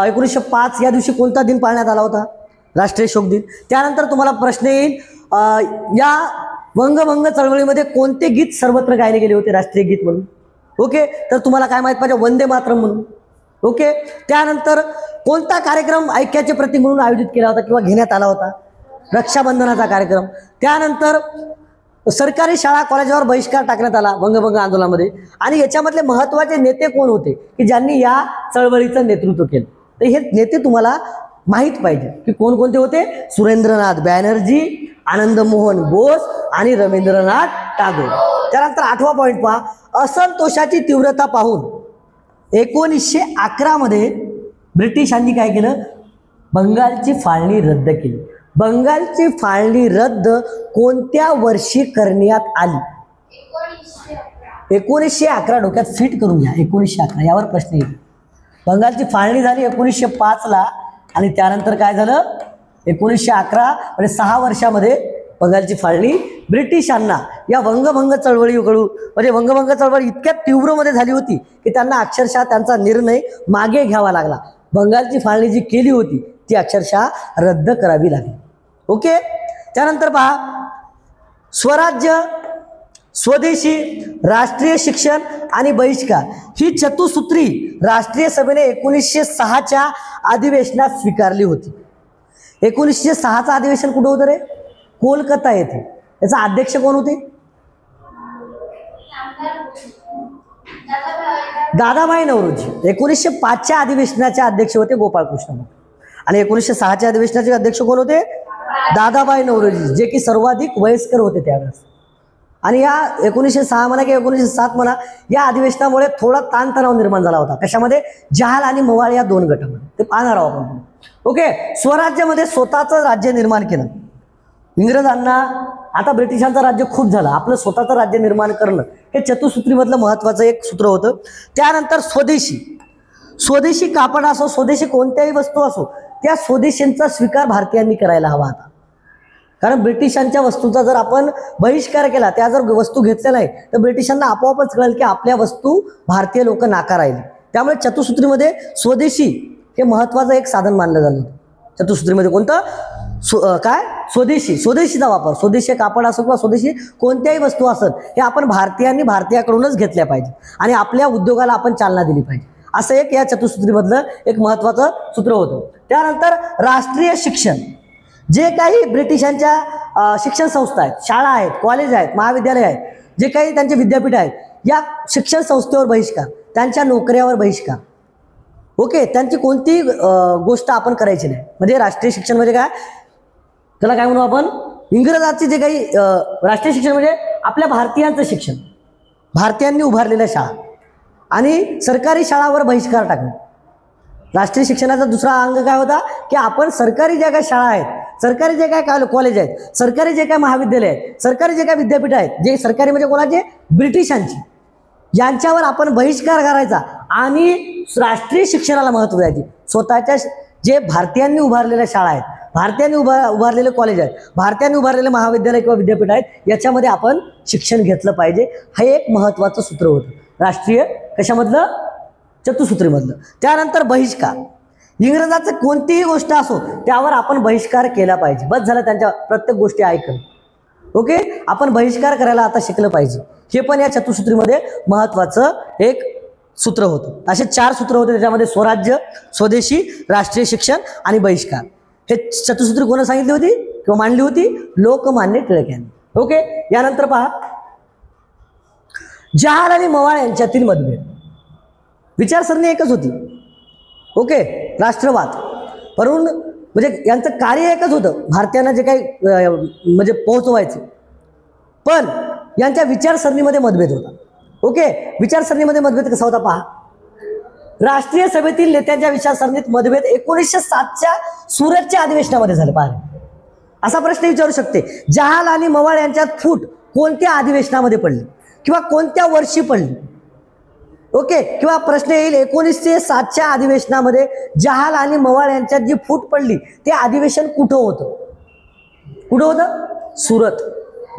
Speaker 1: 1905 या दिवशी कोणता दिन पाळण्यात आला होता? राष्ट्रीय शोक दिन. त्यानंतर तुम्हाला प्रश्न येईल, या वंगभंग चळवळीमध्ये कोणते गीत सर्वत्र गायले गेले होते राष्ट्रीय गीत म्हणून? ओके, तर तुम्हाला काय माहित पाहिजे? वंदे मातरम म्हणून. ओके, त्यानंतर कोणता कार्यक्रम ऐक्याचे प्रतीक म्हणून आयोजित केला होता किंवा घेण्यात आला होता? रक्षाबंधनाचा कार्यक्रम. त्यानंतर सरकारी शाळा कॉलेजावर बहिष्कार टाकण्यात आला वंगभंग आंदोलनामध्ये. आणि याच्यामधले महत्त्वाचे नेते कोण होते की ज्यांनी या चळवळीचं नेतृत्व केलं? तर हे नेते तुम्हाला माहीत पाहिजे की कोणकोणते होते? सुरेंद्रनाथ बॅनर्जी, आनंद मोहन बोस आणि रवींद्रनाथ टागोर. त्यानंतर 8वा पॉईंट पहा, असंतोषाची तीव्रता पाहून 1911 मध्ये ब्रिटिशांनी काय केलं? बंगालची फाळणी रद्द केली. बंगालची फाळणी रद्द कोणत्या वर्षी करण्यात आली? 1911. डोक्यात फिट करून घ्या, 1911 यावर प्रश्न येईल. बंगालची फाळणी झाली 1905 ला आणि त्यानंतर काय झालं? 1911 म्हणजे 6 वर्षामध्ये बंगालची फाळणी. ब्रिटिशांना या वंगभंग चळवळीकडून म्हणजे वंगभंग चळवळी इतक्या तीव्रमध्ये झाली होती की त्यांना अक्षरशः त्यांचा निर्णय मागे घ्यावा लागला. बंगालची फाळणी जी केली होती ती अक्षरशः रद्द करावी लागली. ओके, त्यानंतर पहा, स्वराज्य, स्वदेशी, राष्ट्रीय शिक्षण आणि बहिष्कार ही चतुसूत्री राष्ट्रीय सभेने 1906च्या अधिवेशनात स्वीकारली होती. 1906चं अधिवेशन कुठं होतं रे? कोलकाता येथे. याचा अध्यक्ष कोण होते? दादाभाई नौरोजी. 1905च्या अधिवेशनाचे अध्यक्ष होते गोपाळकृष्ण आणि 1906च्या अधिवेशनाचे अध्यक्ष कोण होते? दादाभाई नौरोजी, जे की सर्वाधिक वयस्कर होते त्यावेळेस. आणि या 1906 म्हणा किंवा 1907 म्हणा, या अधिवेशनामुळे थोडा ताणतणाव निर्माण झाला होता. कशामध्ये? जहाल आणि मवाळ या दोन गटामध्ये. ते पाहणार आहोत आपण. ओके. स्वराज्यामध्ये स्वतःचं राज्य निर्माण केलं. इंग्रजांना आता ब्रिटिशांचं राज्य खूप झालं, आपलं स्वतःचं राज्य निर्माण करणं हे चतुसूत्रीमधलं महत्त्वाचं एक सूत्र होतं. त्यानंतर स्वदेशी कापड असो, स्वदेशी कोणत्याही वस्तू असो, त्या स्वदेशींचा स्वीकार भारतीयांनी करायला हवा आता. कारण ब्रिटिशांच्या वस्तूचा जर आपण बहिष्कार केला, त्या जर वस्तू घेतल्या नाही, तर ब्रिटिशांना आपोआपच कळेल की आपल्या वस्तू भारतीय लोक नाकारायले. त्यामुळे चतुसूत्रीमध्ये स्वदेशी हे महत्त्वाचं एक साधन मानलं झालं. चतुसूत्रीमध्ये कोणतं? स्वदेशीचा वापर, स्वदेशी कापड असो किंवा स्वदेशी कोणत्याही वस्तू असेल, हे आपण भारतीयाकडूनच घेतल्या पाहिजे आणि आपल्या उद्योगाला आपण चालना दिली पाहिजे. असं एक या चतुसूत्रीमधलं एक महत्त्वाचं सूत्र होतं. त्यानंतर राष्ट्रीय शिक्षण, जे काही ब्रिटिशांच्या शिक्षण संस्था आहेत, शाळा आहेत, कॉलेज आहेत, महाविद्यालय आहेत, जे काही त्यांचे विद्यापीठ आहेत, या शिक्षण संस्थेवर बहिष्कार, त्यांच्या नोकऱ्यावर बहिष्कार. ओके. त्यांची कोणतीही गोष्ट आपण करायची नाही. म्हणजे राष्ट्रीय शिक्षण म्हणजे काय? त्याला काय म्हणू आपण? इंग्रजांचे जे काही राष्ट्रीय शिक्षण म्हणजे आपल्या भारतीयांचं शिक्षण, भारतीयांनी उभारलेल्या शाळा आणि सरकारी शाळावर बहिष्कार टाकणे. राष्ट्रीय शिक्षणाचा दुसरा अंग काय होता की आपण सरकारी ज्या काही शाळा आहेत, सरकारी जे काय कॉलेज आहेत, सरकारी जे काय महाविद्यालय आहेत, सरकारी जे काय विद्यापीठ आहेत, जे सरकारी म्हणजे कोणाचे? ब्रिटिशांची, यांच्यावर आपण बहिष्कार करायचा आणि राष्ट्रीय शिक्षणाला महत्त्व द्यायचे. स्वतःच्या जे भारतीयांनी उभारलेल्या शाळा आहेत, भारतीयांनी उभारलेले कॉलेज आहेत, भारतीयांनी उभारलेले महाविद्यालय किंवा विद्यापीठ आहेत, याच्यामध्ये आपण शिक्षण घेतलं पाहिजे. हे एक महत्त्वाचं सूत्र होतं राष्ट्रीय कशामधलं? चतुसूत्रीमधलं. त्यानंतर बहिष्कार, इंग्रजाचं कोणतीही गोष्ट असो त्यावर आपण बहिष्कार केला पाहिजे. बस झालं त्यांच्या प्रत्येक गोष्टी ऐकून. ओके. आपण बहिष्कार करायला आता शिकलं पाहिजे. हे पण या चतुसूत्रीमध्ये महत्त्वाचं एक सूत्र होतं. असे 4 सूत्र होते त्याच्यामध्ये: स्वराज्य, स्वदेशी, राष्ट्रीय शिक्षण आणि बहिष्कार. हे चतुसूत्री कोणी सांगितली होती किंवा मांडली होती? लोकमान्य टिळक यांनी. ओके. यानंतर पहा, जहाल आणि मवाळ यांच्यातील मतभेद. विचारसरणी एकच होती. ओके. राष्ट्रवाद, परंतु म्हणजे यांचं कार्य एकच होतं, भारतीयांना जे काही म्हणजे पोहोचवायचं, पण यांच्या विचारसरणीमध्ये मतभेद होता. ओके. विचारसरणीमध्ये मतभेद कसा होता पहा. राष्ट्रीय सभेतील नेत्यांच्या विचारसरणीत मतभेद 1907च्या सुरतच्या अधिवेशनामध्ये झाले. पहा, असा प्रश्न विचारू शकते, जहाल आणि मवाळ यांच्यात फूट कोणत्या अधिवेशनामध्ये पडली किंवा कोणत्या वर्षी पडली? ओके. किंवा प्रश्न येईल 1907च्या अधिवेशनामध्ये जहाल आणि मवाळ यांच्यात जी फूट पडली ते अधिवेशन कुठं होतं? कुठं होतं? सुरत.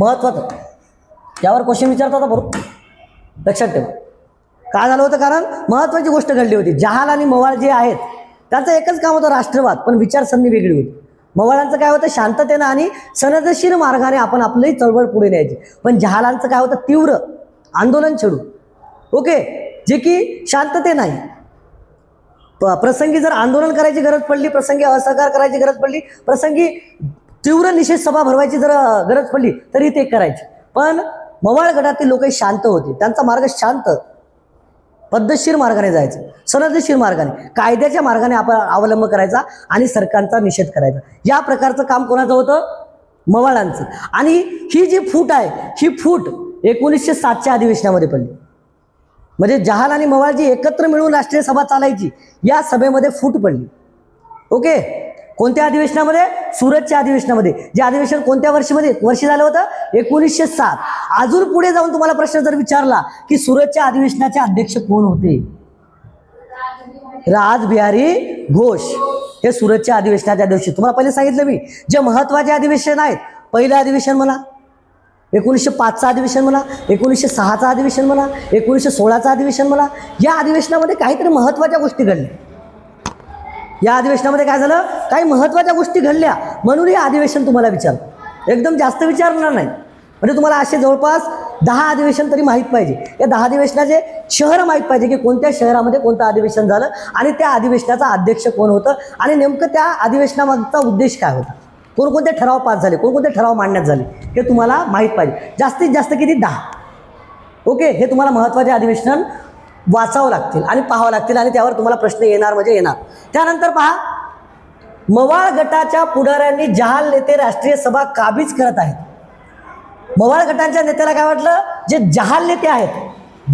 Speaker 1: महत्वाचं, यावर क्वेश्चन विचारता बरोबर लक्षात ठेवा. काय झालं होतं? कारण महत्वाची गोष्ट घडली होती. जहाल आणि मवाळ जे आहेत त्यांचं एकच काम होतं राष्ट्रवाद, पण विचारसरणी वेगळी होती. मवाळांचं काय होतं? शांततेनं आणि सनदशीर मार्गाने आपण आपली चळवळ पुढे न्यायची. पण जहालांचं काय होतं? तीव्र आंदोलन छेडून. ओके. जे की शांतते नाही, प्रसंगी जर आंदोलन करायची गरज पडली, प्रसंगी असहकार करायची गरज पडली, प्रसंगी तीव्र निषेध सभा भरवायची जर गरज पडली तरी ते करायचे. पण मवाळ गटातील लोक शांत होते. त्यांचा मार्ग शांत, पद्धतशीर मार्गाने जायचं, सनदशीर मार्गाने, कायद्याच्या मार्गाने आपण अवलंब करायचा आणि सरकारचा निषेध करायचा. या प्रकारचं काम कोणाचं होतं? मवाळांचं. आणि ही जी फूट आहे, ही फूट 1907च्या अधिवेशनामध्ये पडली. म्हणजे जहाल आणि मवाळ जी एकत्र मिळून राष्ट्रीय सभा चालायची, या सभेमध्ये फूट पडली. ओके. कोणत्या अधिवेशनामध्ये? सुरतच्या अधिवेशनामध्ये. जे अधिवेशन कोणत्या वर्षी झालं होतं? 1907. अजून पुढे जाऊन तुम्हाला प्रश्न जर विचारला की सुरतच्या अधिवेशनाचे अध्यक्ष कोण होते? रासबिहारी घोष हे सुरतच्या अधिवेशनाच्या दिवशी. तुम्हाला पहिले सांगितलं मी, जे महत्वाचे अधिवेशन आहेत, पहिलं अधिवेशन म्हणा, 1905चं अधिवेशन म्हणा, 1906चं अधिवेशन म्हणा, 1916चं अधिवेशन म्हणा, या अधिवेशनामध्ये काहीतरी महत्त्वाच्या गोष्टी घडल्या. या अधिवेशनामध्ये काय झालं? काही महत्त्वाच्या गोष्टी घडल्या, म्हणून हे अधिवेशन तुम्हाला विचारतो. एकदम जास्त विचारणार नाही. म्हणजे तुम्हाला असे जवळपास 10 अधिवेशन तरी माहीत पाहिजे. या 10 अधिवेशनाचे शहर माहीत पाहिजे की कोणत्या शहरामध्ये कोणतं अधिवेशन झालं आणि त्या अधिवेशनाचा अध्यक्ष कोण होतं आणि नेमकं त्या अधिवेशनामागचा उद्देश काय होता, कोणकोणते ठराव पास झाले, कोणकोणते ठराव मांडण्यात झाले, हे तुम्हाला माहीत पाहिजे. जास्तीत जास्त किती? 10. ओके. हे तुम्हाला महत्त्वाचे अधिवेशन वाचावं लागतील आणि पाहावं लागतील आणि त्यावर तुम्हाला प्रश्न येणार म्हणजे येणार. त्यानंतर पहा, मवाळ गटाच्या पुढाऱ्यांनी जहाल नेते राष्ट्रीय सभा काबीज करत आहेत. मवाळ गटांच्या नेत्याला काय वाटलं, जे जहाल नेते आहेत,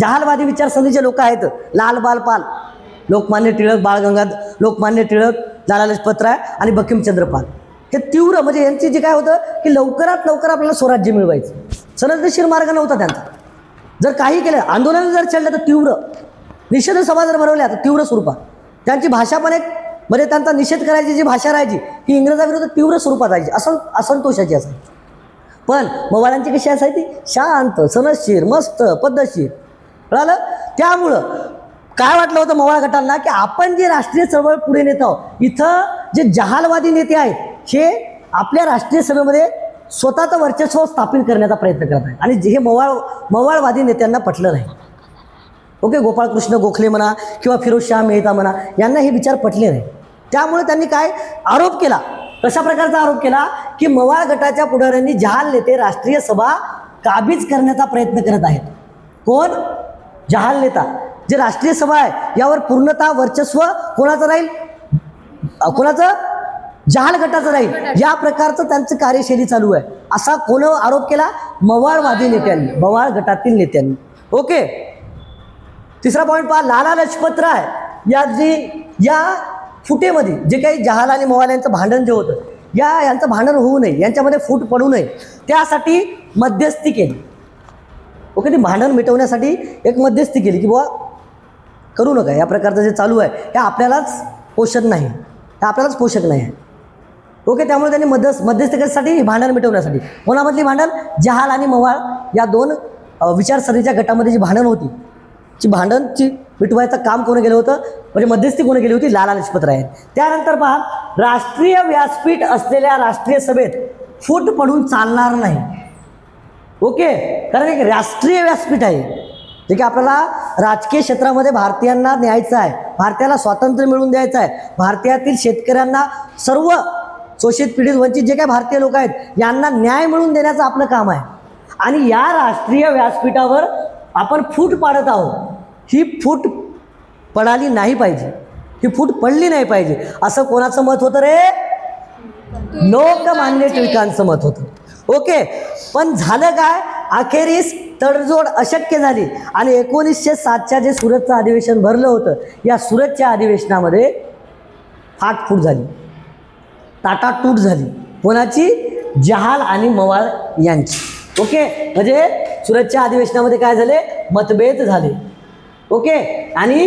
Speaker 1: जहालवादी विचारसरणीचे लोक आहेत, लाल बाल पाल, लोकमान्य टिळक, बाळ गंगाधर, लोकमान्य टिळक, लाला लजपतराय आणि बंकिमचंद्र पाल, हे तीव्र म्हणजे यांची जे काय होतं की लवकरात लवकर आपल्याला स्वराज्य मिळवायचं, सनदशीर मार्ग नव्हता त्यांचा. जर काही केलं, आंदोलन जर छेडलं तर तीव्र, निषेध सभा जर भरवल्या तर तीव्र स्वरूपात, त्यांची भाषा पण एक म्हणजे त्यांचा निषेध करायची जी भाषा राहायची ही इंग्रजाविरुद्ध तीव्र स्वरूपात राहायची, असंतोषाची असायची. पण मवाळांची कशी असायची, शांत, सनदशीर, मस्त, पद्धतशीर. कळालं. त्यामुळं काय वाटलं होतं मवाळ गटांना की आपण जे राष्ट्रीय चळवळ पुढे नेत आहोत, इथं जे जहालवादी नेते आहेत हे आपल्या राष्ट्रीय सभेमध्ये स्वतःचं वर्चस्व स्थापित करण्याचा प्रयत्न करत आहेत आणि हे मवाळवादी नेत्यांना पटलं नाही. ओके, गोपाळकृष्ण गोखले म्हणा किंवा फिरोजशाह मेहता म्हणा, यांना हे विचार पटले नाही. त्यामुळे त्यांनी काय आरोप केला, कशा प्रकारचा आरोप केला की मवाळ गटाच्या पुढाऱ्यांनी जहाल नेते राष्ट्रीय सभा काबीज करण्याचा प्रयत्न करत आहेत. कोण? जहाल नेता. जे राष्ट्रीय सभा आहे यावर पूर्णतः वर्चस्व कोणाचं राहील, कोणाचं? जहाल गटाचं राहील. या प्रकारचं त्यांचं कार्यशैली चालू आहे, असा कोण आरोप केला? मवाळवादी नेत्यांनी, मवाळ गटातील नेत्यांनी. ओके, तिसरा पॉईंट पहा. लाला लजपतराय या फुटेमध्ये जे काही जहाल आणि मवाळ यांचं भांडण जे होतं, यांचं भांडण होऊ नये, यांच्यामध्ये फूट पडू नये, त्यासाठी मध्यस्थी केली. ओके, ती भांडण मिटवण्यासाठी एक मध्यस्थी केली की बुवा करू नका, या प्रकारचं जे चालू आहे हे आपल्यालाच पोषक नाही, हे आपल्यालाच पोषक नाही आहे. ओके, त्यामुळे त्यांनी मध्यस्थी करण्यासाठी, भांडण मिटवण्यासाठी. कोणामधली भांडण? जहाल आणि मवाळ या दोन विचारसरणीच्या गटामध्ये जी भांडण होती, भांडणची मिटवायचं काम कोण केलं होतं, म्हणजे मध्यस्थी कोण केली होती? लाला लजपतराय. त्यानंतर पहा, राष्ट्रीय व्यासपीठ असलेल्या राष्ट्रीय सभेत फूट पडून चालणार नाही. ओके, कारण एक राष्ट्रीय व्यासपीठ आहे जे की आपल्याला राजकीय क्षेत्रामध्ये भारतीयांना न्यायचं आहे, भारताला स्वातंत्र्य मिळवून द्यायचं आहे, भारतातील शेतकऱ्यांना, सर्व शोषित पीडित वंचित जे काही भारतीय लोक आहेत यांना न्याय मिळवून देण्याचं आपलं काम आहे. आणि या राष्ट्रीय व्यासपीठावर आपण फूट पाडत आहोत, ही फूट पडाली नाही पाहिजे, ही फूट पडली नाही पाहिजे, असं कोणाचं मत होतं रे? लोकमान्य टिळकांचं मत होतं. ओके, पण झालं काय, अखेरीस तडजोड अशक्य झाली आणि 1907च्या जे सुरतचं अधिवेशन भरलं होतं, या सुरतच्या अधिवेशनामध्ये फाटफूट झाली, ताटातूट झाली. कोणाची? जहाल आणि मवाळ यांची. ओके, म्हणजे सुरतच्या अधिवेशनामध्ये काय झाले? मतभेद झाले. ओके, आणि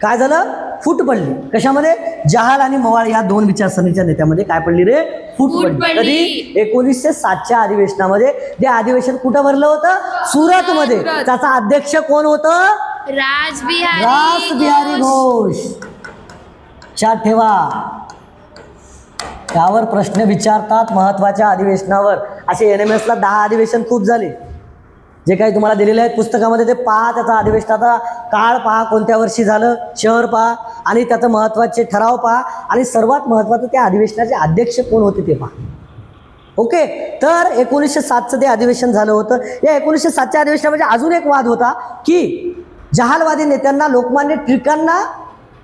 Speaker 1: काय झालं? फूट पडली. कशामध्ये? जहाल आणि मवाळ या दोन विचारसरणीच्या नेत्यामध्ये काय पडली रे? फूट पडली. कधी? 1907च्या अधिवेशनामध्ये. जे अधिवेशन कुठं भरलं होतं? सुरतमध्ये. त्याचा अध्यक्ष कोण होतं? रासबिहारी घोष. लक्षात ठेवा, त्यावर प्रश्न विचारतात महत्वाच्या अधिवेशनावर. असे NMS ला 10 अधिवेशन खूप झाले, जे काही तुम्हाला दिलेले आहेत पुस्तकामध्ये ते पहा. त्याचा अधिवेशनाचा काळ पहा, कोणत्या वर्षी झालं, शहर पहा आणि त्याचं महत्त्वाचे ठराव पहा आणि सर्वात महत्त्वाचं त्या अधिवेशनाचे अध्यक्ष कोण होते ते पहा. ओके, तर 1907चं ते अधिवेशन झालं होतं. या 1907च्या अधिवेशनामध्ये अजून एक वाद होता की जहालवादी नेत्यांना लोकमान्य टिळकांना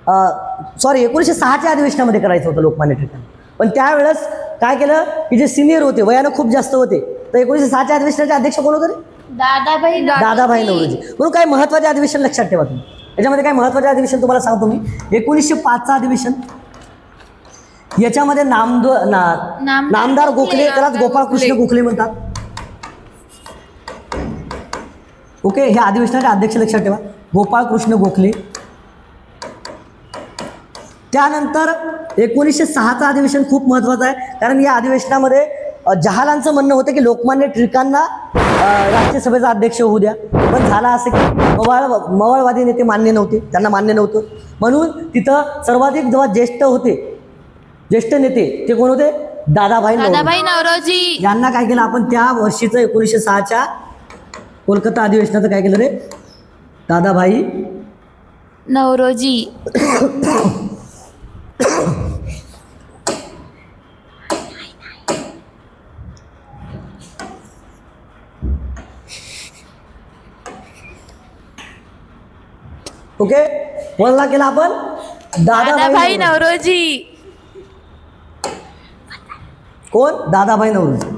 Speaker 1: 1906च्या अधिवेशनामध्ये करायचं होतं लोकमान्य टिळकांना. पण त्यावेळेस काय केलं की जे सिनियर होते, वयानं खूप जास्त होते, तर 1906च्या अधिवेशनाचे अध्यक्ष कोण होते? दादाभाई नौरोजी. म्हणून काय महत्त्वाचे अधिवेशन लक्षात ठेवा तुम्ही. याच्यामध्ये काय महत्त्वाचे अधिवेशन तुम्हाला सांगतो मी. 1905चं अधिवेशन, याच्यामध्ये नामदार गोखले, त्यालाच गोपाळकृष्ण गोखले म्हणतात. ओके, हे अधिवेशनाचे अध्यक्ष लक्षात ठेवा, गोपाळकृष्ण गोखले. त्यानंतर 1906चं अधिवेशन खूप महत्त्वाचं आहे, कारण या अधिवेशनामध्ये जहालांचं म्हणणं होतं की लोकमान्य टिळकांना राष्ट्रीय सभेचा अध्यक्ष होऊ द्या. पण झालं असं की मवाळवादी नेते मान्य नव्हते, त्यांना मान्य नव्हतं. म्हणून तिथं सर्वाधिक जेव्हा ज्येष्ठ नेते ते कोण होते? दादाभाई नौरोजी. यांना काय केलं आपण त्या वर्षीचं 1906च्या कोलकाता अधिवेशनाचं काय केलं रे? दादाभाई
Speaker 2: नौरोजी.
Speaker 1: ओके, कोणाला केला आपण?
Speaker 2: दादाभाई नौरोजी.
Speaker 1: कोण? दादाभाई नौरोजी.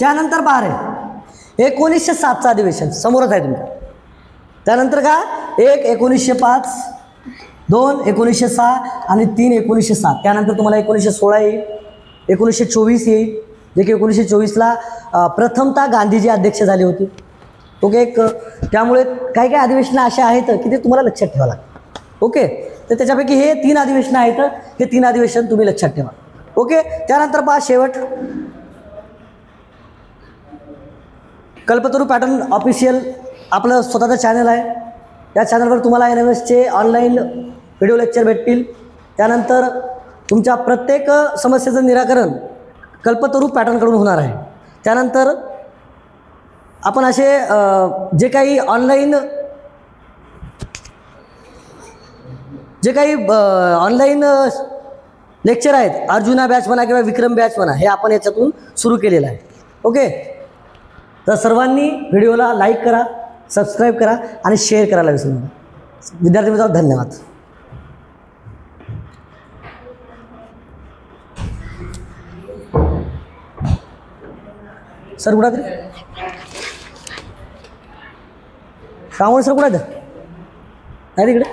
Speaker 1: त्यानंतर 12 1907चं अधिवेशन समोरच आहे तुमच्या. त्यानंतर का 1 1905, 2 1906 आणि 3 1907. त्यानंतर तुम्हाला 1916 येईल, 1924 येईल, जे की 1924ला प्रथमतः गांधीजी अध्यक्ष झाले होते. ओके. त्यामुळे काही काही अधिवेशनं अशा आहेत की ते तुम्हाला लक्षात ठेवावं लागतं. ओके. तर त्याच्यापैकी हे 3 अधिवेशनं आहेत, हे 3 अधिवेशन तुम्ही लक्षात ठेवा. ओके. त्यानंतर पहा शेवट कल्पतरू पॅटर्न ऑफिशियल आपलं स्वतःचं चॅनल आहे. या चॅनलवर तुम्हाला NMSचे ऑनलाईन व्हिडिओ लेक्चर भेटतील. त्यानंतर तुमच्या प्रत्येक समस्येचं निराकरण कल्पतरू पॅटर्नकडून होणार आहे. त्यानंतर आपण असे जे काही ऑनलाईन लेक्चर आहेत, अर्जुना बॅच म्हणा किंवा विक्रम बॅच म्हणा, हे आपण याच्यातून सुरू केलेलं आहे. ओके. तर सर्वांनी व्हिडिओला लाईक करा, सबस्क्राईब करा आणि शेअर करायला विसरू नका. विद्यार्थी मित्रांनो, धन्यवाद. सर कुठं तरी श्रावण सर कुठं आहेत? नाही तिकडे.